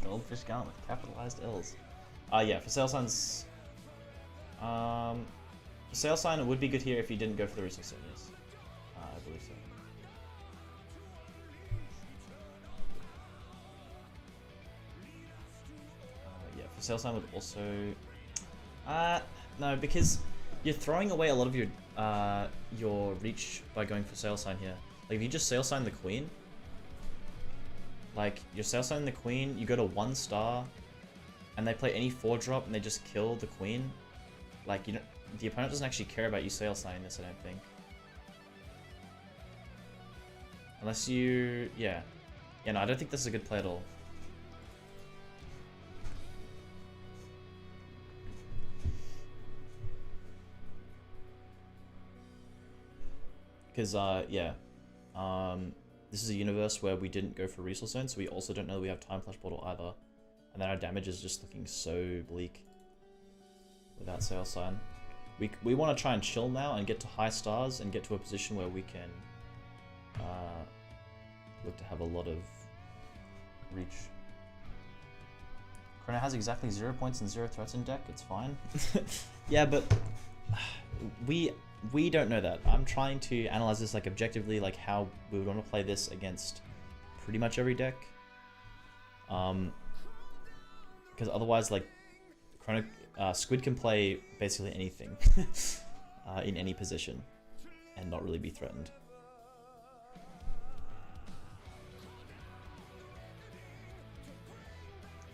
Goldfish Gauntlet, capitalized L's. Yeah, for Sail Signs... Sail Sign, it would be good here if you didn't go for the resource zone, yes. I believe so. Yeah, for Sail Sign would also... no, because you're throwing away a lot of your reach by going for Sail Sign here. Like, if you just Sail Sign the Queen, like, you're Sail Signing the Queen, you go to 1 star, and they play any 4-drop and they just kill the Queen. Like, you know, the opponent doesn't actually care about you Sail Signing this, I don't think. Unless you... yeah. Yeah, no, I don't think this is a good play at all. Because, yeah. This is a universe where we didn't go for Resource Zone, so we also don't know we have Time Flash Portal either. And then our damage is just looking so bleak without Sail Sign. We want to try and chill now and get to high stars and get to a position where we can look to have a lot of reach. Chrono has exactly 0 points and 0 threats in deck, it's fine. Yeah, but we don't know that. I'm trying to analyze this like objectively, like how we would want to play this against pretty much every deck. Because otherwise, like, Squid can play basically anything in any position and not really be threatened.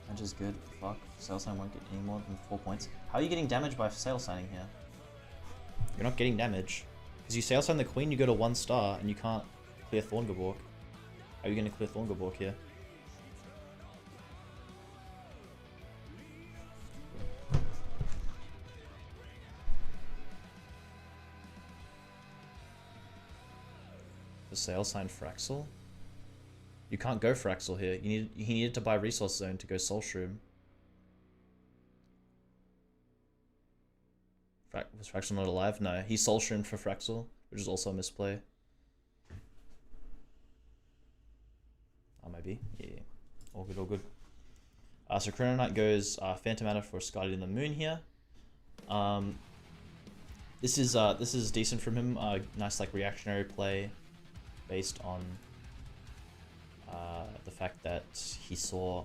Which is good. Fuck. Sail Sign won't get any more than 4 points. How are you getting damage by Sail Signing here? You're not getting damage. Because you Sail Sign the Queen, you go to 1 star, and you can't clear Thorngeborg. How are you going to clear Thorngeborg here? The Sail Sign Fraxel? You can't go Fraxel here. He needed to buy Resource Zone to go Soulshroom. Was Fraxel not alive? No, he Soulshroomed for Fraxel, which is also a misplay. Oh, maybe. Yeah. All good, all good. So Chrono Knight goes Phantom Mana for Scarlet in the Moon here. This is decent from him. Nice like reactionary play, based on the fact that he saw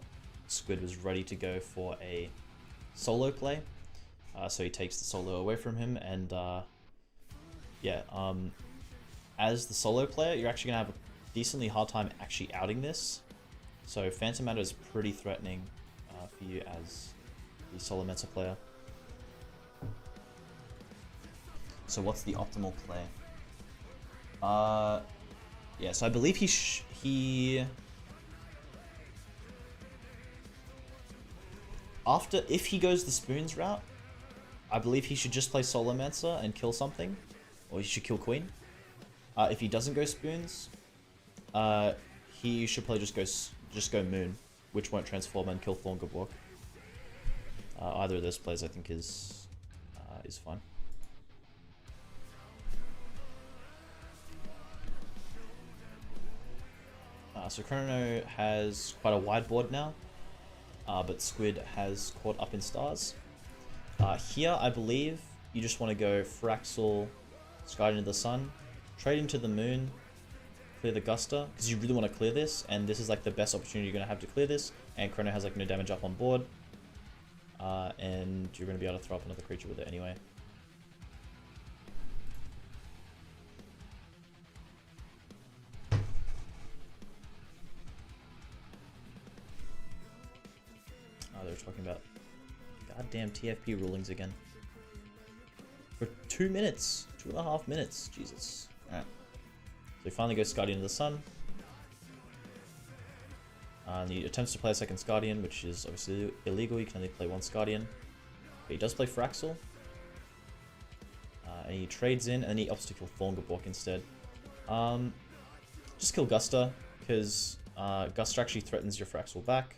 Squid was ready to go for a solo play. So he takes the solo away from him, and as the solo player, you're actually gonna have a decently hard time actually outing this. So Phantom Mana is pretty threatening for you as the solo meta player. So what's the optimal play? Yeah, so I believe if he goes the Spoons route, I believe he should just play Solomancer and kill something, or he should kill Queen. If he doesn't go Spoons, he should probably just go Moon, which won't transform and kill Thorngeborg. Either of those plays I think is fine. So Chrono has quite a wide board now, but Squid has caught up in stars. Here, I believe you just want to go Fraxel, Sky into the Sun, trade into the Moon, clear the Guster, because you really want to clear this, and this is like the best opportunity you're going to have to clear this, and Chrono has like no damage up on board, and you're going to be able to throw up another creature with it anyway. They were talking about goddamn TFP rulings again. For 2 minutes. 2.5 minutes. Jesus. Alright. So he finally goes Guardian of the Sun. And he attempts to play a second Guardian, which is obviously illegal. You can only play one Guardian. But he does play Fraxel. And he trades in, and then he opts to kill Thorngeborg instead. Just kill Guster, because Guster actually threatens your Fraxel back.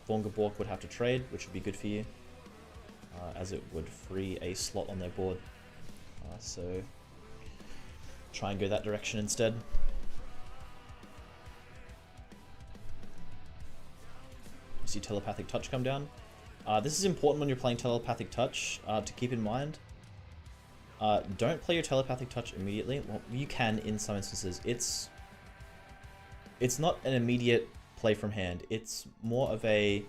Thorngeborg would have to trade, which would be good for you, as it would free a slot on their board. So try and go that direction instead. You see Telepathic Touch come down. This is important when you're playing Telepathic Touch to keep in mind. Don't play your Telepathic Touch immediately. Well, you can in some instances. It's not an immediate play from hand. It's more of a...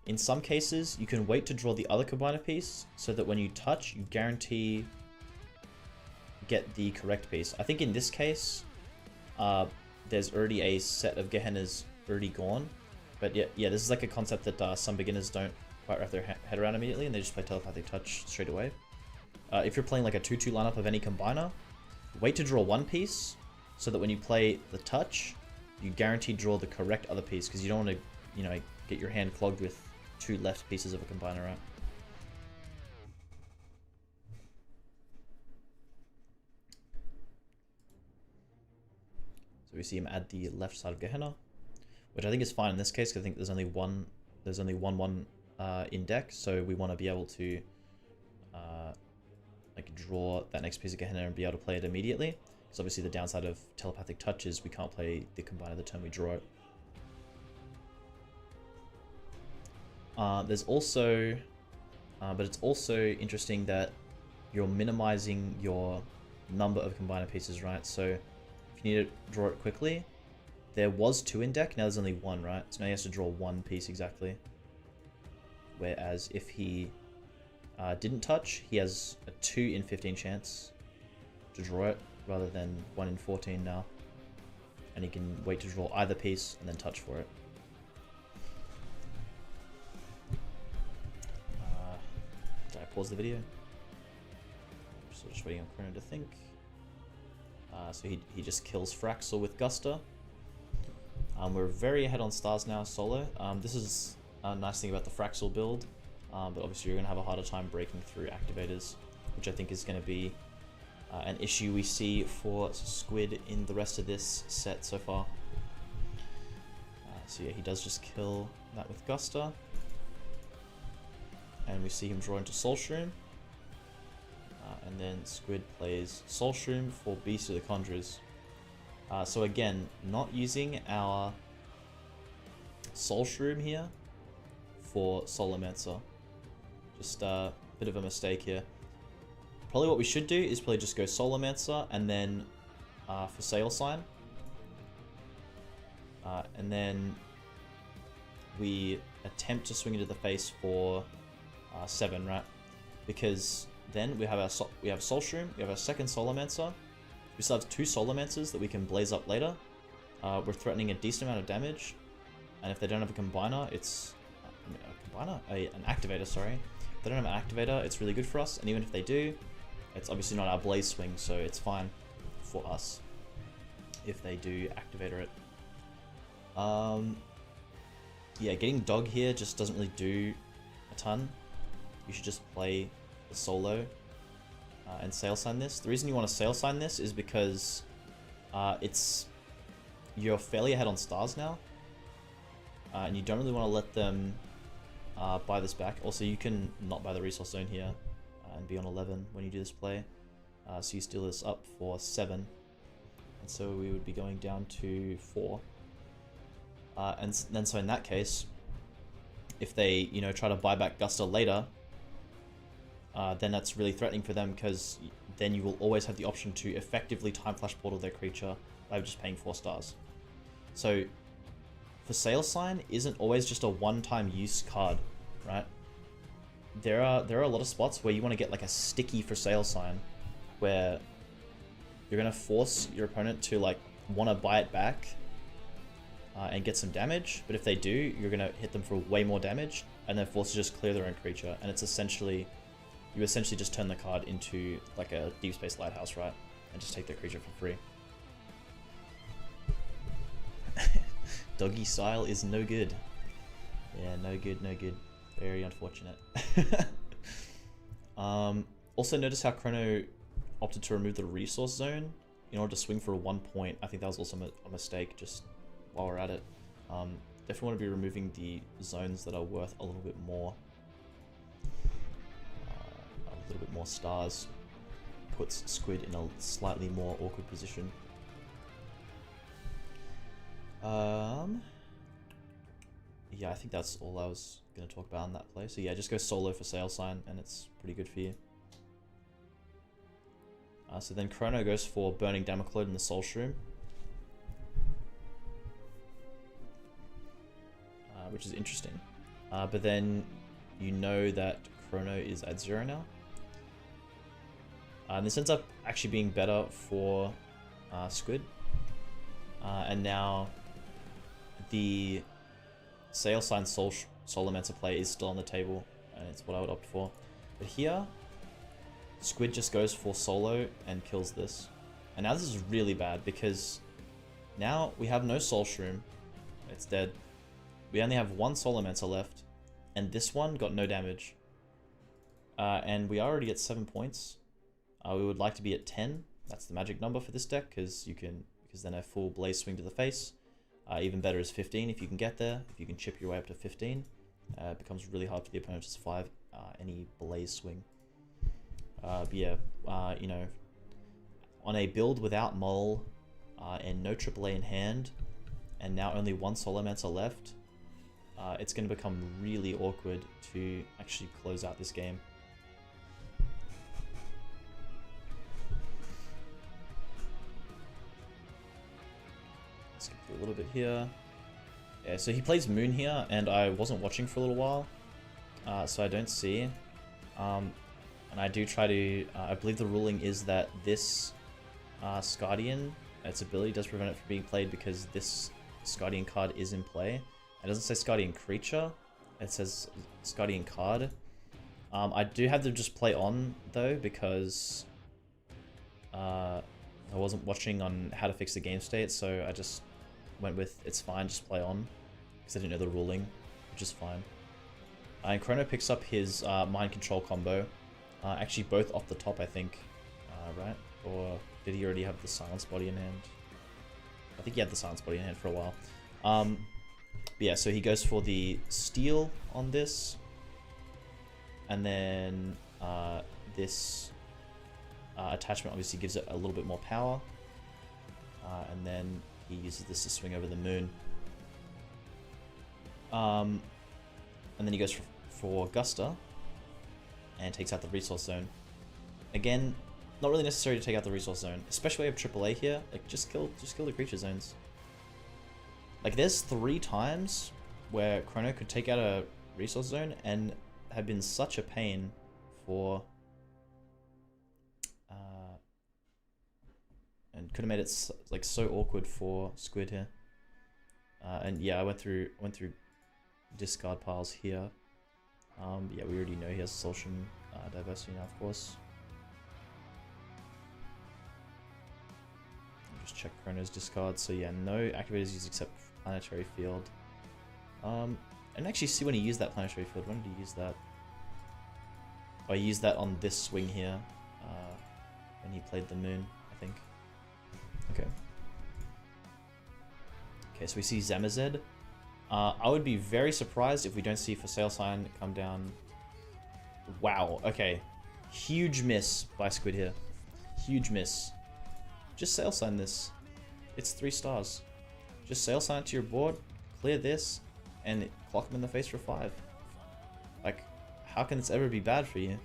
In some cases, you can wait to draw the other combiner piece, so that when you touch, you guarantee get the correct piece. I think in this case, there's already a set of Gehennas already gone. But yeah, this is like a concept that some beginners don't quite wrap their head around immediately, and they just play Telepathic Touch straight away. If you're playing like a 2-2 lineup of any combiner, wait to draw one piece, so that when you play the touch, you guarantee draw the correct other piece, because you don't want to, get your hand clogged with 2 left pieces of a combiner out. So we see him add the left side of Gehenna, which I think is fine in this case, because I think there's only one 1/1 in deck, so we want to be able to like draw that next piece of Gehenna and be able to play it immediately. Because obviously the downside of Telepathic Touch is we can't play the combiner the turn we draw it. There's also, but it's also interesting that you're minimizing your number of combiner pieces, right? So if you need to draw it quickly, there was 2 in deck, now there's only 1, right? So now he has to draw 1 piece exactly. Whereas if he didn't touch, he has a 2 in 15 chance to draw it, rather than 1 in 14 now. And he can wait to draw either piece and then touch for it. Did I pause the video? So just waiting on Chrono to think. So he just kills Fraxel with Guster. We're very ahead on stars now, solo. This is a nice thing about the Fraxel build, but obviously you're going to have a harder time breaking through activators, which I think is going to be an issue we see for Squid in the rest of this set so far. So yeah, he does just kill that with Guster. And we see him draw into Soulshroom. And then Squid plays Soulshroom for Beast of the Conjurers. So again, not using our Soulshroom here for Solomancer. Just a bit of a mistake here. Probably what we should do is probably just go Solomancer and then for Sail Sign. And then we attempt to swing into the face for 7, right? Because then we have our Soulshroom, we have our second Solomancer. We still have 2 Solomancers that we can blaze up later. We're threatening a decent amount of damage, and if they don't have a combiner, it's an activator. Sorry, if they don't have an activator, it's really good for us. And even if they do, it's obviously not our blaze swing, so it's fine for us if they do activator it. Yeah, getting Dog here just doesn't really do a ton. You should just play the solo and Sail Sign this. The reason you want to Sail Sign this is because you're fairly ahead on stars now, and you don't really want to let them buy this back. Also, you can not buy the resource zone here and be on 11 when you do this play. So you steal this up for 7, and so we would be going down to 4. And then so in that case, if they try to buy back Guster later, then that's really threatening for them, because then you will always have the option to effectively Time Flash Portal their creature by just paying 4 stars. So for Sail Sign isn't always just a one-time use card, right? There are a lot of spots where you want to get like a sticky for Sail Sign, where you're gonna force your opponent to like want to buy it back and get some damage, but if they do, you're gonna hit them for way more damage and then force to just clear their own creature, and it's essentially you essentially just turn the card into like a Deep Space Lighthouse, right? And just take their creature for free. Doggy style is no good. Yeah, no good, no good. Very unfortunate. Also notice how Chrono opted to remove the resource zone in order to swing for a 1 point. I think that was also a mistake, just while we're at it. Definitely want to be removing the zones that are worth a little bit more. A little bit more stars. Puts Squid in a slightly more awkward position. Yeah, I think that's all I was going to talk about in that play. So yeah, just go solo for Sail Sign and it's pretty good for you. So then Chrono goes for Burning Damoclode in the Soulshroom. Which is interesting. But then you know that Chrono is at 0 now. And this ends up actually being better for Squid. And now the Sail Sign Solomancer play is still on the table, and it's what I would opt for. But here, Squid just goes for solo and kills this. And now this is really bad, because now we have no Soulshroom. It's dead. We only have 1 Solomancer left, and this one got no damage. And we are already at 7 points. We would like to be at 10. That's the magic number for this deck, because then a full Blaze Swing to the face. Even better is 15 if you can get there. If you can chip your way up to 15, it becomes really hard for the opponent to survive any Blaze Swing. But yeah, you know, on a build without Mole and no AAA in hand, and now only 1 Solomancer left, it's going to become really awkward to actually close out this game. a little bit here. Yeah, so he plays Moon here, and I wasn't watching for a little while, so I don't see. And I do try to, I believe the ruling is that this Scardian, its ability does prevent it from being played because this Scardian card is in play. It doesn't say Scardian creature, it says Scardian card. I do have to just play on though because I wasn't watching on how to fix the game state, so I just went with it's fine, just play on because I didn't know the ruling, which is fine. And Chrono picks up his mind control combo. Actually, both off the top, I think, right? Or did he already have the silence body in hand? I think he had the silence body in hand for a while. But yeah, so he goes for the steal on this, and then this attachment obviously gives it a little bit more power, and then he uses this to swing over the moon. And then he goes for Guster and takes out the resource zone. Again, not really necessary to take out the resource zone, especially when you have AAA here. Like, just kill the creature zones. Like, there's 3 times where Chrono could take out a resource zone and have been such a pain for, and could have made it like so awkward for Squid here. And yeah, I went through discard piles here. Yeah, we already know he has Solstian Diversity now, of course. I'll just check Chrono's discard. So yeah, no activators used except Planetary Field. I didn't actually see when he used that Planetary Field. When did he use that? Oh, he used that on this swing here, when he played the moon, I think. Okay. Okay, so we see Zamazed. I would be very surprised if we don't see For Sale Sign come down. Wow, okay. Huge miss by Squid here. Huge miss. Just Sale Sign this. It's 3 stars. Just Sale Sign it to your board, clear this, and clock him in the face for 5. Like, how can this ever be bad for you?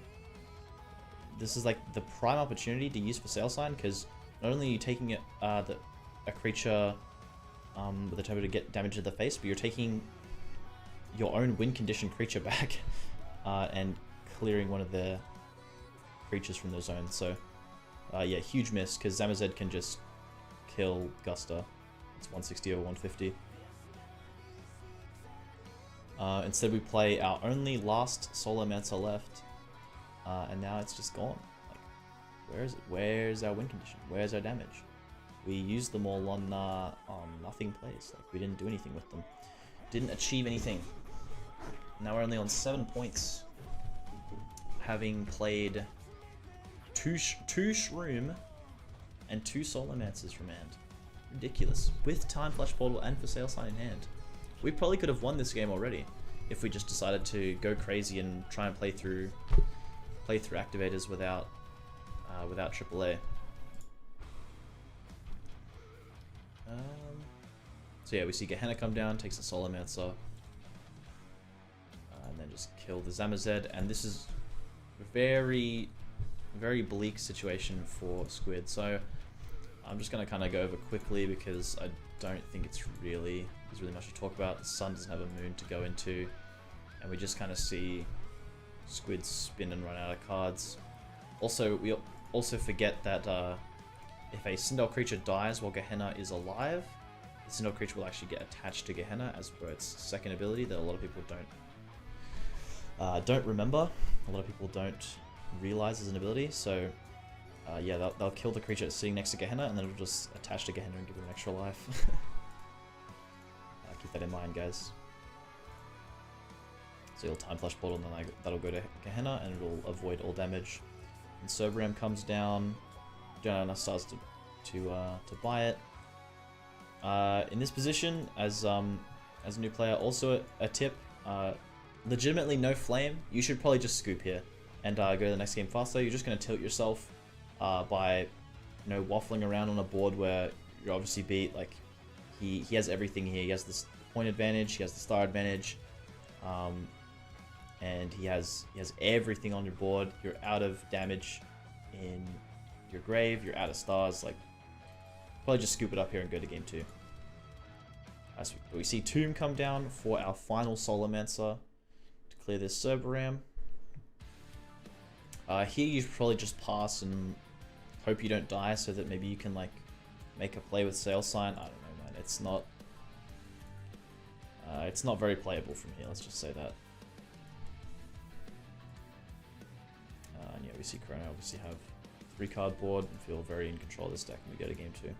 This is like the prime opportunity to use For Sale Sign, because not only are you taking it, a creature with the turbo to get damage to the face, but you're taking your own win condition creature back and clearing one of the creatures from the zone. So yeah, huge miss, because Zamazed can just kill Guster. It's 160 or 150. Instead we play our only last Solomancer left, and now it's just gone. Like, where is it? Where's our win condition? Where's our damage? We used them all on nothing plays. Like, we didn't do anything with them. Didn't achieve anything. Now we're only on 7 points, having played two Shroom and 2 Solomancers from hand. Ridiculous. With Time Flash Portal and For Sale Sign in hand. We probably could have won this game already if we just decided to go crazy and try and play through activators without AAA. So yeah, we see Gehenna come down, takes the Solomancer, and then just kill the Zamazed, and this is a very, very bleak situation for Squid. So I'm just going to kind of go over quickly because I don't think there's really much to talk about. The sun doesn't have a moon to go into, and we just kind of see Squid spin and run out of cards. Also, we also forget that if a Sindel creature dies while Gehenna is alive, the Sindel creature will actually get attached to Gehenna as per its second ability that a lot of people don't remember. A lot of people don't realize as an ability. So yeah, they'll kill the creature that's sitting next to Gehenna, and then it'll just attach to Gehenna and give it an extra life. Keep that in mind, guys. So you'll Time Flash Portal, and then that'll go to Gehenna, and it'll avoid all damage. And Cerberus comes down. Don't have enough stars to buy it. In this position, as a new player, also a tip: legitimately no flame. You should probably just scoop here and go to the next game faster. You're just going to tilt yourself by, waffling around on a board where you're obviously beat. Like, he has everything here. He has the point advantage. He has the star advantage. And he has everything on your board. You're out of damage in your grave. You're out of stars. Like, probably just scoop it up here and go to game 2. So we see Tomb come down for our final Solomancer to clear this Cerberam. Here you should probably just pass and hope you don't die so that maybe you can like make a play with Sail Sign. I don't know, man. It's not very playable from here, let's just say that. And yeah, we see Chrono obviously have 3 card board and feel very in control of this deck when we go to game 2.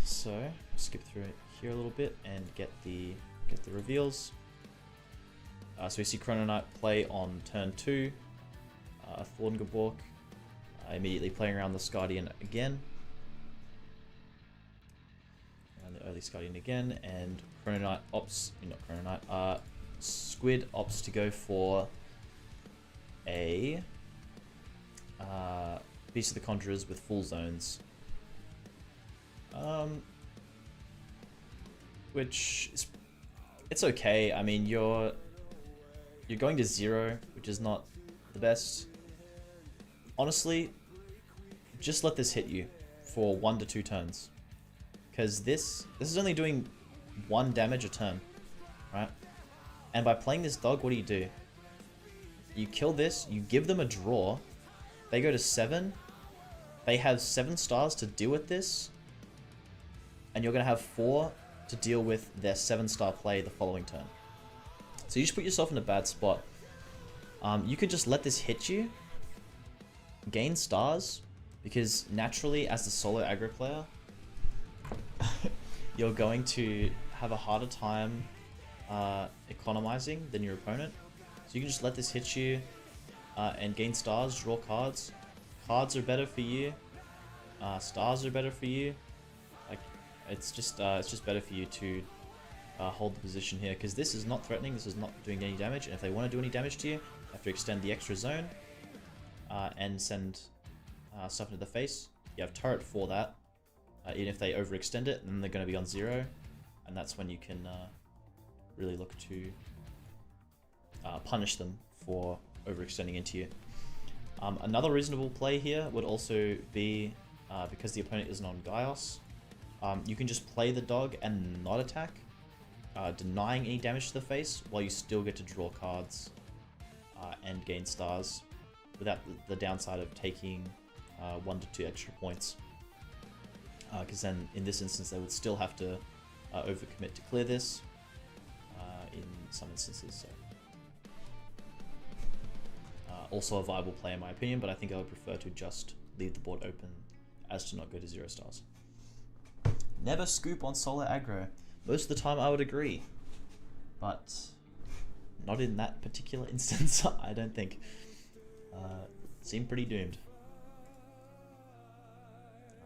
So skip through it here a little bit and get the reveals. So we see Chrono Knight play on turn 2, Thorngeborg, immediately playing around the Scardian again. And the early Scardian again, and Chrono Knight opts, not Chrono Knight, Squid opts to go for a Beast of the Conjurers with full zones. Which is, it's okay. I mean, you're going to 0, which is not the best. Honestly, just let this hit you for 1 to 2 turns, because this is only doing 1 damage a turn, right? And by playing this dog, what do? You kill this, you give them a draw, they go to 7, they have 7 stars to deal with this, and you're gonna have 4 to deal with their 7-star play the following turn. So you just put yourself in a bad spot. You could just let this hit you, gain stars, because naturally as the solo aggro player, you're going to have a harder time economizing than your opponent. So you can just let this hit you and gain stars, draw cards. Cards are better for you. Stars are better for you. Like it's just better for you to hold the position here, because this is not threatening. This is not doing any damage, and if they want to do any damage to you, you have to extend the extra zone and send stuff into the face. You have turret for that. Even if they overextend it, then they're going to be on 0, and that's when you can really look to punish them for overextending into you. Another reasonable play here would also be, because the opponent isn't on Gaios, you can just play the dog and not attack, denying any damage to the face, while you still get to draw cards and gain stars, without the downside of taking 1 to 2 extra points. Because then, in this instance, they would still have to overcommit to clear this in some instances. So. Also a viable play in my opinion, but I think I would prefer to just leave the board open as to not go to 0 stars. Never scoop on solo aggro. Most of the time I would agree, but not in that particular instance, I don't think. Seem pretty doomed.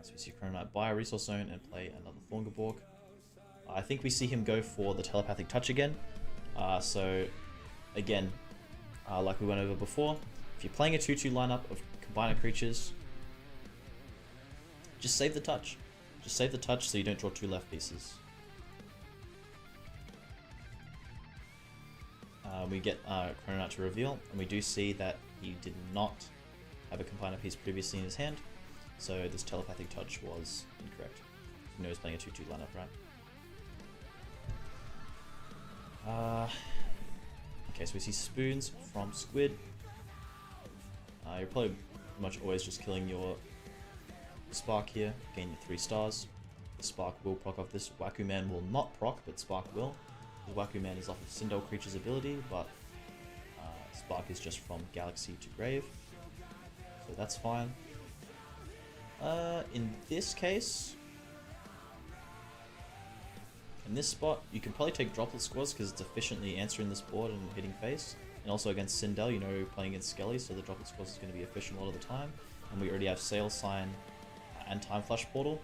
So we see Chrono Knight buy a resource zone and play another Thorngeborg. I think we see him go for the telepathic touch again. So again, like we went over before, if you're playing a 2-2 lineup of combiner creatures, just save the touch. Just save the touch so you don't draw 2 left pieces. We get Chrono Knight to reveal, and we do see that he did not have a combiner piece previously in his hand, so this telepathic touch was incorrect. You know he's playing a 2-2 lineup, right? Okay, so we see spoons from Squid. You're probably pretty much always just killing your Spark here, gain your 3 stars. The Spark will proc off this. Waku Man will not proc, but Spark will. The Waku Man is off of Sindel Creature's ability, but Spark is just from Galaxy to Grave, so that's fine. In this case, in this spot, you can probably take Droplet Squads because it's efficiently answering this board and hitting face. And also against Sindel, you know, playing against Skelly, so the Droplet Squads is going to be efficient a lot of the time. And we already have Sail Sign and Time Flash Portal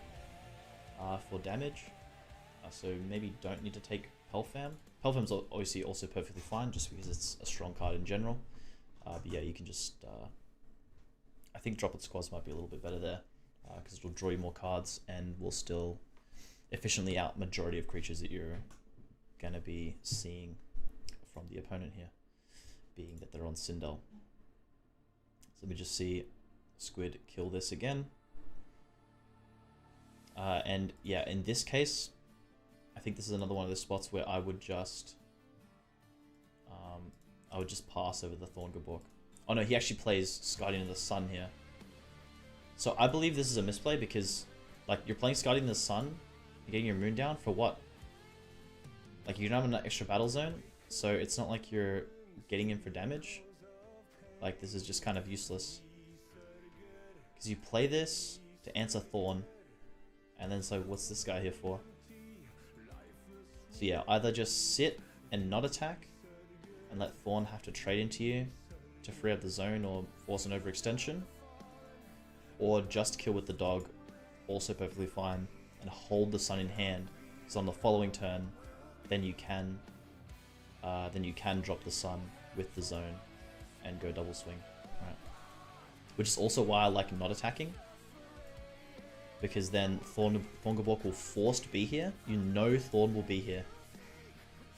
for damage. So maybe don't need to take Pelfam. Pelfam's obviously also perfectly fine, just because it's a strong card in general. But yeah, you can just... I think Droplet Squads might be a little bit better there, because it'll draw you more cards and will still efficiently out majority of creatures that you're going to be seeing from the opponent here, being that they're on Sindel. So let me just see Squid kill this again. And yeah, in this case, I think this is another one of the spots where I would just pass over the Thorngobok. Oh no, he actually plays Guardian of the Sun here. So I believe this is a misplay because, like, you're playing Guardian of the Sun, you're getting your Moon down for what? Like, you don't have an extra battle zone, so it's not like you're getting in for damage. Like, this is just kind of useless. Because you play this to answer Thorn, and then so what's this guy here for? So yeah, either just sit and not attack, and let Thorn have to trade into you to free up the zone or force an overextension, or just kill with the dog, also perfectly fine, and hold the Sun in hand, because on the following turn, then you can drop the Sun with the zone and go double swing, right? Which is also why I like not attacking, because then Thorngobok will force to be here. You know Thorn will be here,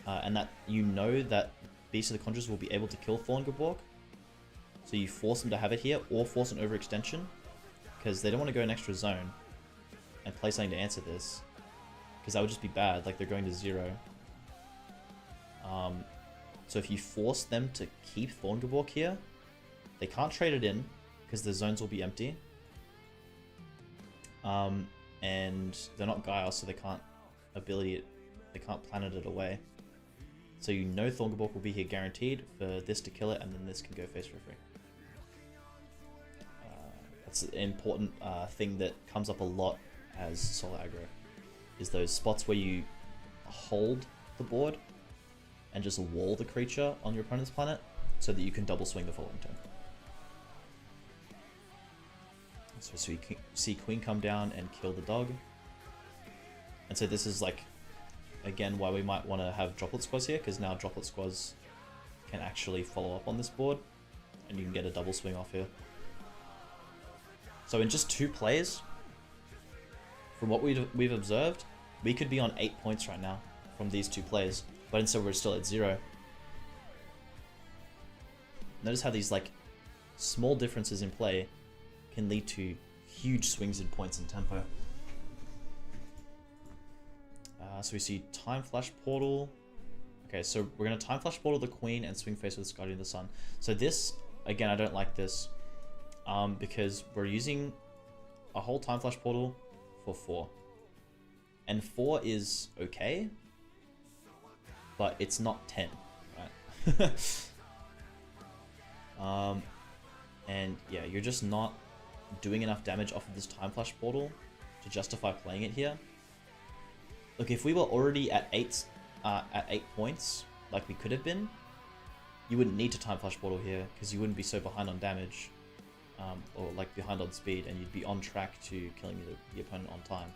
and that you know that Beast of the Conjurers will be able to kill Thorngobok, so you force them to have it here, or force an overextension, because they don't want to go an extra zone and play something to answer this, because that would just be bad. Like, they're going to 0. So if you force them to keep Thorngobok here, they can't trade it in because the zones will be empty. And they're not Guile, so they can't planet it away. So you know Thorngobok will be here guaranteed for this to kill it, and then this can go face for free. That's an important thing that comes up a lot as solo aggro, is those spots where you hold the board and just wall the creature on your opponent's planet so that you can double swing the following turn. So you see Queen come down and kill the dog. And so this is, like, again, why we might want to have Droplet Squads here, because now Droplet Squads can actually follow up on this board, and you can get a double swing off here. So in just 2 plays, from what we've observed, we could be on 8 points right now from these 2 plays, but instead we're still at 0. Notice how these, like, small differences in play can lead to huge swings in points and tempo. So we see Time Flash Portal. Okay, so we're going to Time Flash Portal the Queen and swing face with Guardian of the Sun. So this, again, I don't like this, because we're using a whole Time Flash Portal for 4. And 4 is okay, but it's not 10, right? And yeah, you're just not doing enough damage off of this Time Flash Portal to justify playing it here. Look, if we were already at 8 points, like we could have been, you wouldn't need to Time Flash Portal here, because you wouldn't be so behind on damage, or like behind on speed, and you'd be on track to killing the opponent on time.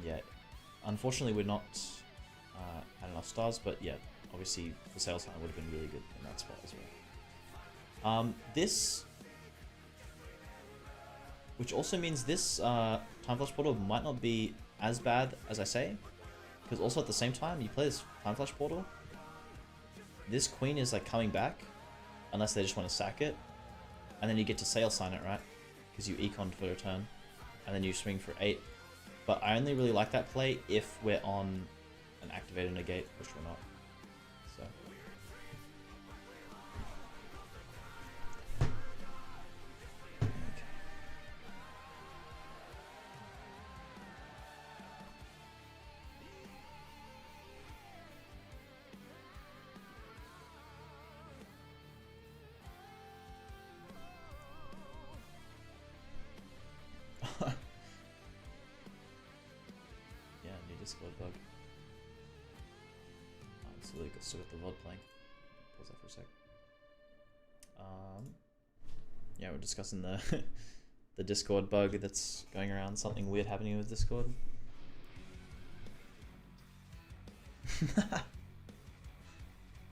Yeah, unfortunately we're not at enough stars, but yeah, obviously the Sail Sign would have been really good in that spot as well. This, which also means this Time Flash Portal might not be as bad as I say, because also at the same time you play this Time Flash Portal, this Queen is like coming back, unless they just want to sack it, and then you get to Sail Sign it, right? Because you econ for a turn, and then you swing for 8. But I only really like that play if we're on an activated negate, which we're not. So. Yeah, new Discord bug. Still got the VOD playing. Pause that for a sec. Yeah, we're discussing the the Discord bug that's going around. Something weird happening with Discord.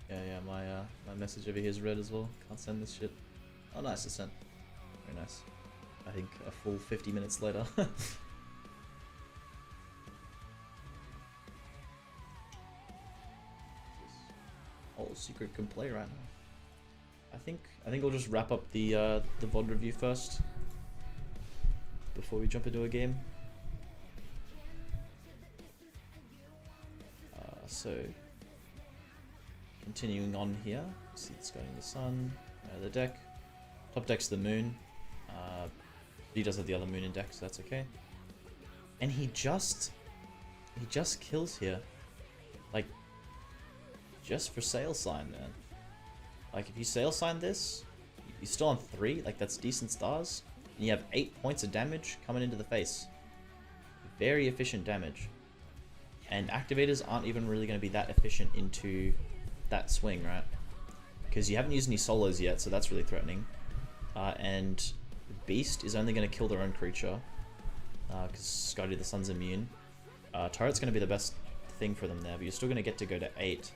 Yeah, my message over here is red as well. Can't send this shit. Oh, nice, it's sent. Very nice. I think a full 50 minutes later. Oh, Secret can play right now. I think I'll just wrap up the VOD review first. before we jump into a game. So, continuing on here, see this guy in the sun, the deck. Top deck's the moon. He does have the other moon in deck, so that's okay. And he just kills here. Like, just for Sail Sign, man. Like, if you Sail Sign this, you're still on 3, like that's decent stars. And you have 8 points of damage coming into the face. Very efficient damage. And activators aren't even really going to be that efficient into that swing, right? Because you haven't used any solos yet, so that's really threatening. And Beast is only going to kill their own creature. Because Skadi the Sun's immune. Turret's going to be the best thing for them there, but you're still going to get to go to 8.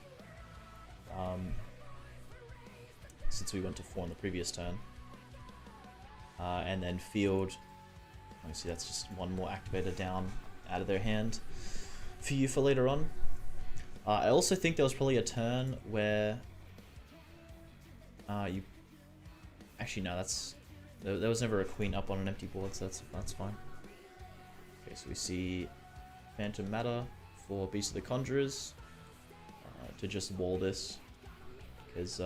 Since we went to 4 on the previous turn. And then Field, obviously that's just one more activator down out of their hand for you for later on. I also think there was probably a turn where you... Actually no, there was never a queen up on an empty board, so that's fine. Okay, so we see Phantom Matter for Beast of the Conjurers to just wall this, because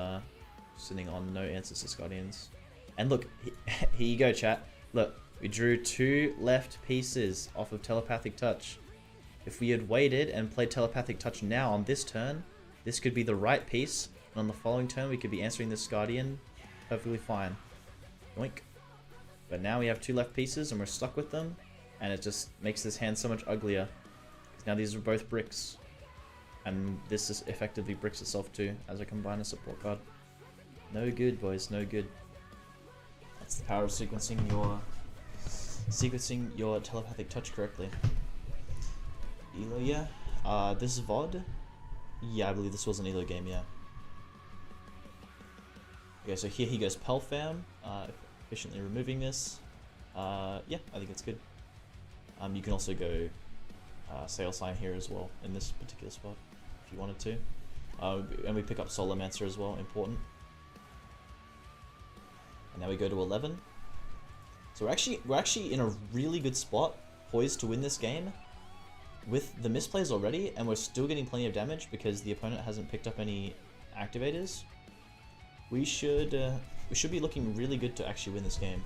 sitting on no Ancestors Guardians. And look, here you go, chat. Look, we drew 2 left pieces off of Telepathic Touch. If we had waited and played Telepathic Touch now on this turn, this could be the right piece, and on the following turn we could be answering this Guardian perfectly fine. Yoink. But now we have 2 left pieces and we're stuck with them, and it just makes this hand so much uglier. Now these are both bricks, and this is effectively bricks itself too as a combiner support card. No good, boys, no good. That's the power of sequencing your Telepathic Touch correctly. Elo, yeah. This is VOD. Yeah, I believe this was an Elo game, yeah. Okay, so here he goes Pelfam, efficiently removing this. Yeah, I think it's good. You can also go Sail Sign here as well in this particular spot if you wanted to. And we pick up Solomancer as well, important. And now we go to 11. So we're actually in a really good spot, poised to win this game with the misplays already, and we're still getting plenty of damage because the opponent hasn't picked up any activators. We should be looking really good to actually win this game.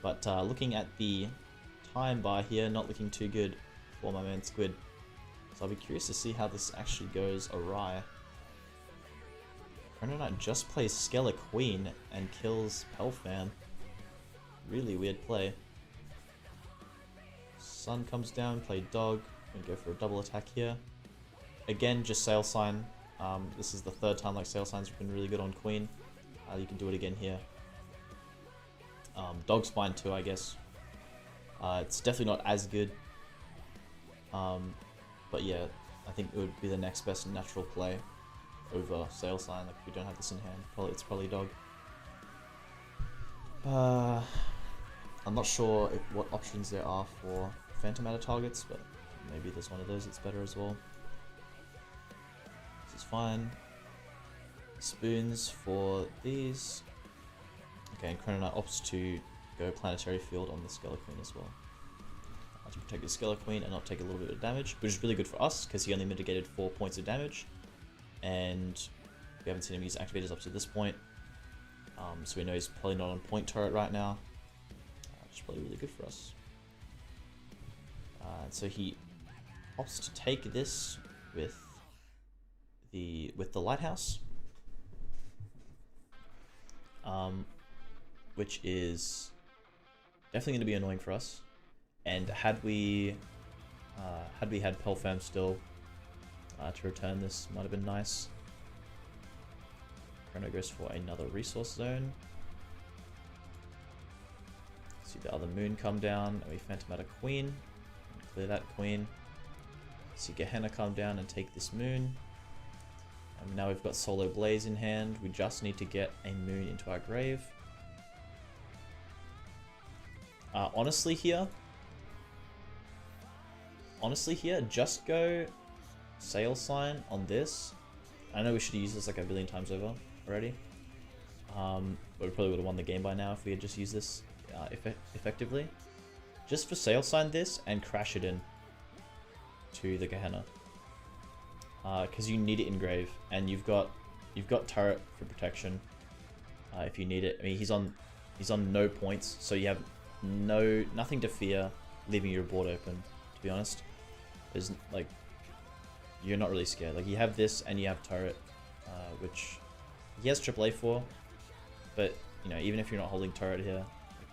But looking at the time bar here, not looking too good for my man Squid. So I'll be curious to see how this actually goes awry. Chrono Knight just plays Skella Queen and kills Pelfam. Really weird play. Sun comes down, play Dog, and go for a double attack here. Again, just Sail Sign. This is the 3rd time like Sail Signs have been really good on Queen. You can do it again here. Dog's fine too, I guess. It's definitely not as good. But yeah, I think it would be the next best natural play over Sail Sign. Like if we don't have this in hand, it's probably Dog. I'm not sure what options there are for Phantom Matter targets, but maybe there's one of those that's better as well. This is fine. Spoons for these. Okay, and Chrono Knight opts to go Planetary Field on the Skella Queen as well. To protect the Skella Queen and not take a little bit of damage, which is really good for us because he only mitigated 4 points of damage, and we haven't seen him use activators up to this point. So we know he's probably not on point turret right now, which is probably really good for us. So he opts to take this with the lighthouse, which is definitely going to be annoying for us. And had we had Pelfam still to return this, might have been nice. Chrono goes for another resource zone. See the other moon come down, and we Phantom out a queen. And clear that queen. See Gehenna come down and take this moon. And now we've got Solo Blaze in hand. We just need to get a moon into our grave. Honestly here, just go Sail Sign on this. I know we should have used this like a billion times over already. But we probably would have won the game by now if we had just used this effectively. Just for sale sign this and crash it in to the Gehenna. Because you need it in grave, and you've got turret for protection. If you need it. I mean, he's on no points, so you have nothing to fear leaving your board open. To be honest, there's like, you're not really scared. Like, you have this and you have turret, which he has AAA for, but you know, even if you're not holding turret here, like,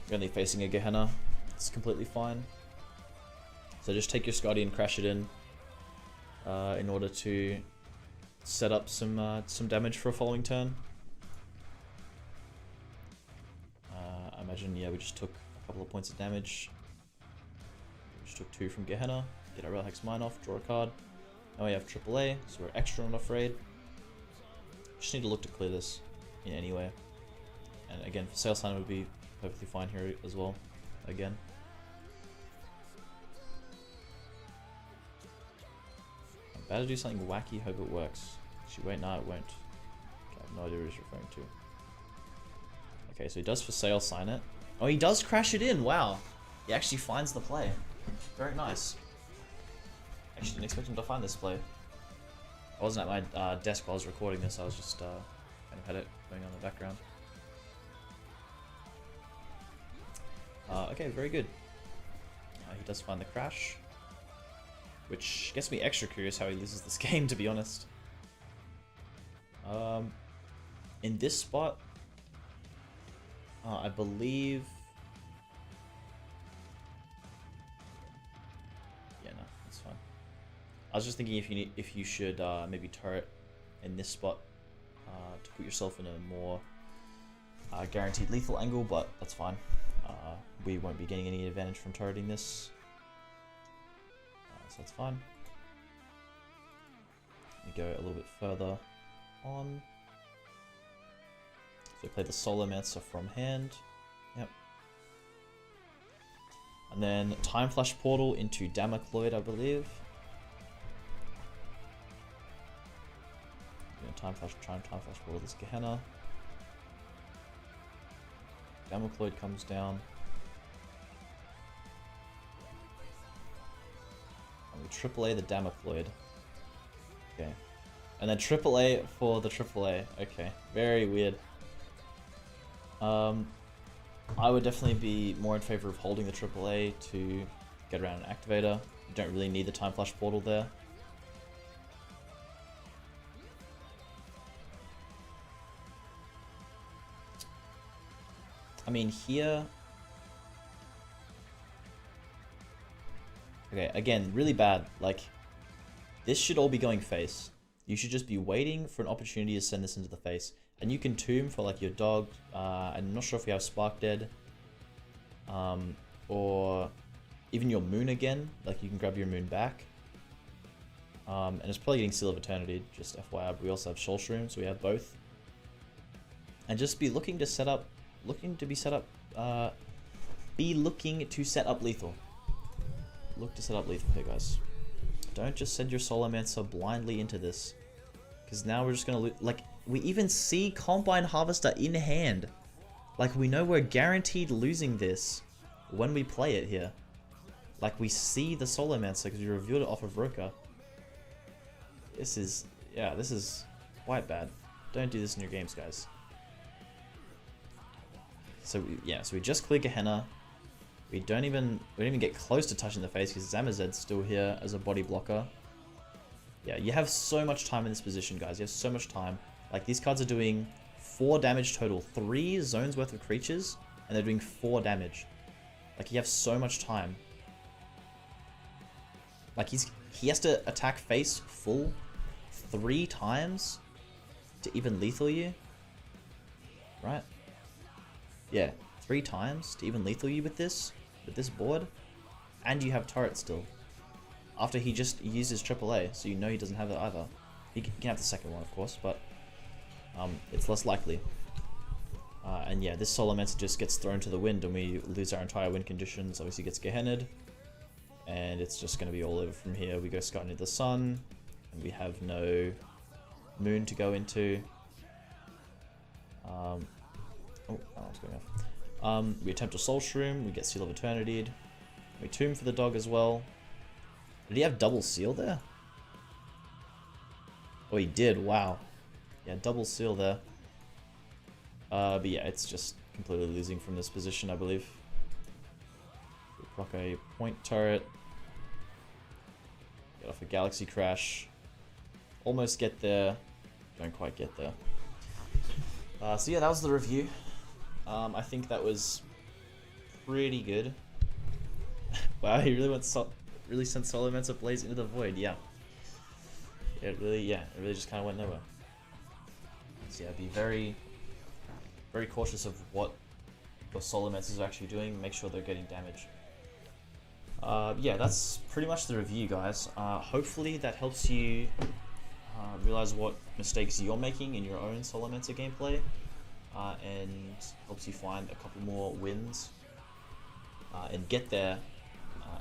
you're only facing a Gehenna, it's completely fine. So just take your Scotty and crash it in order to set up some damage for a following turn. I imagine, yeah, we just took a couple of points of damage. We just took 2 from Gehenna. Get our Relhex Mine off, draw a card. Now we have AAA, so we're extra not afraid. Just need to look to clear this in any way. And again, for sale sign would be perfectly fine here as well. Again. I'm about to do something wacky, hope it works. Actually, wait, no, it won't. Okay, I have no idea what he's referring to. Okay, so he does for sale sign it. Oh, he does crash it in, wow. He actually finds the play. Very nice. Actually didn't expect him to find this play. I wasn't at my desk while I was recording this, I was just kind of had it going on in the background. Okay, very good. He does find the crash, which gets me extra curious how he loses this game, to be honest. In this spot, I believe... Yeah, no, that's fine. I was just thinking if you should maybe turret in this spot to put yourself in a more guaranteed lethal angle, but that's fine. We won't be getting any advantage from turreting this, so that's fine. Let me go a little bit further on. So we play the Solomancer from hand. Yep. And then Time Flash Portal into Damocloid, I believe. Time Flash Portal this Gehenna. Damocloid comes down. And we AAA the Damocloid. Okay. And then AAA for the AAA. Okay. Very weird. I would definitely be more in favor of holding the AAA to get around an activator. You don't really need the Time Flash Portal there. I mean, here... Okay, again, really bad. Like, this should all be going face. You should just be waiting for an opportunity to send this into the face. And you can tomb for, like, your dog. I'm not sure if you have Spark Dead. Or even your Moon again. Like, you can grab your Moon back. And it's probably getting Seal of Eternity, just FYI. But we also have Soul Shroom, so we have both. And just be looking to set up... Be looking to set up lethal. Look to set up lethal here, guys. Don't just send your Solomancer blindly into this. Because now we're just going to lose... Like, we even see Combine Harvester in hand. Like, we know we're guaranteed losing this when we play it here. Like, we see the Solomancer because we revealed it off of Roka. This is... Yeah, this is quite bad. Don't do this in your games, guys. So, yeah, so we just clear Gehenna. We don't even get close to touching the face because Zamazed's still here as a body blocker. Yeah, you have so much time in this position, guys. You have so much time. Like, these cards are doing 4 damage total. 3 zones worth of creatures, and they're doing 4 damage. Like, you have so much time. Like, he has to attack face full 3 times to even lethal you. Right? Yeah, 3 times to even lethal you with this board. And you have turret still. After he just uses AAA, so you know he doesn't have it either. He can have the second one, of course, but it's less likely. And yeah, this Solomancer just gets thrown to the wind and we lose our entire win conditions. Obviously gets Gehenna'd. And it's just going to be all over from here. We go Sky into the Sun. And we have no Moon to go into. Oh, that one's going off. We attempt a Soul Shroom, we get Seal of Eternity. We Tomb for the dog as well. Did he have double seal there? Oh, he did, wow. Yeah, double seal there. But yeah, it's just completely losing from this position, I believe. We proc a point turret. Get off a Galaxy Crash. Almost get there. Don't quite get there. So yeah, that was the review. I think that was pretty good. Wow, he really really sent Solar Mancer Blaze into the void. Yeah. It really just kind of went nowhere. So yeah, be very cautious of what your Solar Mancers are actually doing. Make sure they're getting damage. Yeah, that's pretty much the review, guys. Hopefully that helps you realize what mistakes you're making in your own Solar Mancer gameplay, and helps you find a couple more wins and get there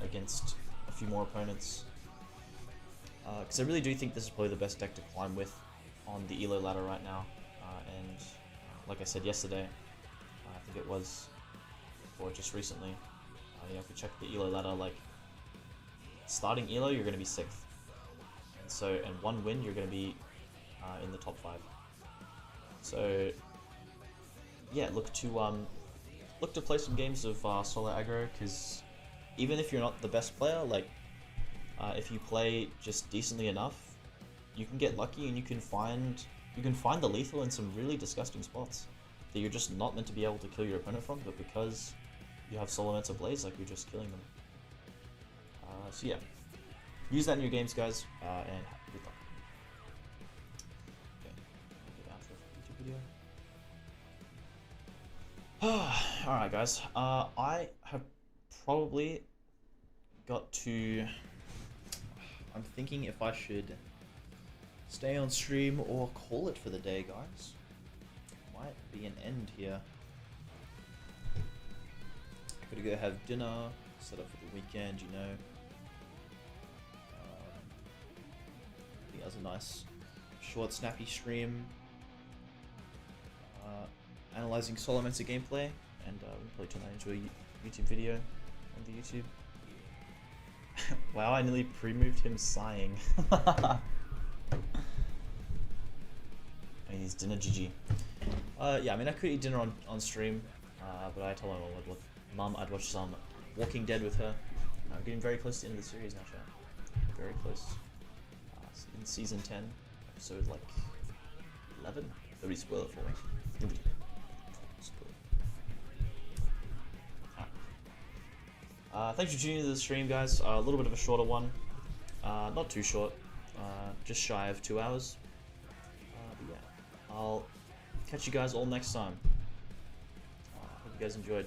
against a few more opponents. Because I really do think this is probably the best deck to climb with on the Elo ladder right now. And like I said yesterday, I think it was, or just recently, you know, if you check the Elo ladder, like starting Elo, you're going to be 6th. And so, and one win, you're going to be in the top 5. So yeah, look to play some games of solo aggro, because even if you're not the best player, like if you play just decently enough, you can get lucky and you can find the lethal in some really disgusting spots that you're just not meant to be able to kill your opponent from, but because you have Solar Mancer Blaze, like, you're just killing them. So yeah, use that in your games, guys, and good luck. Okay, get out of the YouTube video. Alright, guys, I have probably got to... I'm thinking if I should stay on stream or call it for the day, guys. Might be an end here. Gotta go have dinner, set up for the weekend, you know. I think that was a nice, short, snappy stream. Analyzing Solar Mancer gameplay, and we'll probably turn that into a YouTube video on the YouTube. Wow, I nearly pre-moved him sighing. He's dinner GG. Yeah, I mean, I could eat dinner on stream, but I told Mum I'd watch some Walking Dead with her. I'm getting very close to the end of the series now, chat. Very close. In season 10, episode like 11. Nobody spoil it for me. Nobody. Thanks for tuning into the stream, guys. A little bit of a shorter one. Not too short. Just shy of 2 hours. But yeah, I'll catch you guys all next time. Hope you guys enjoyed.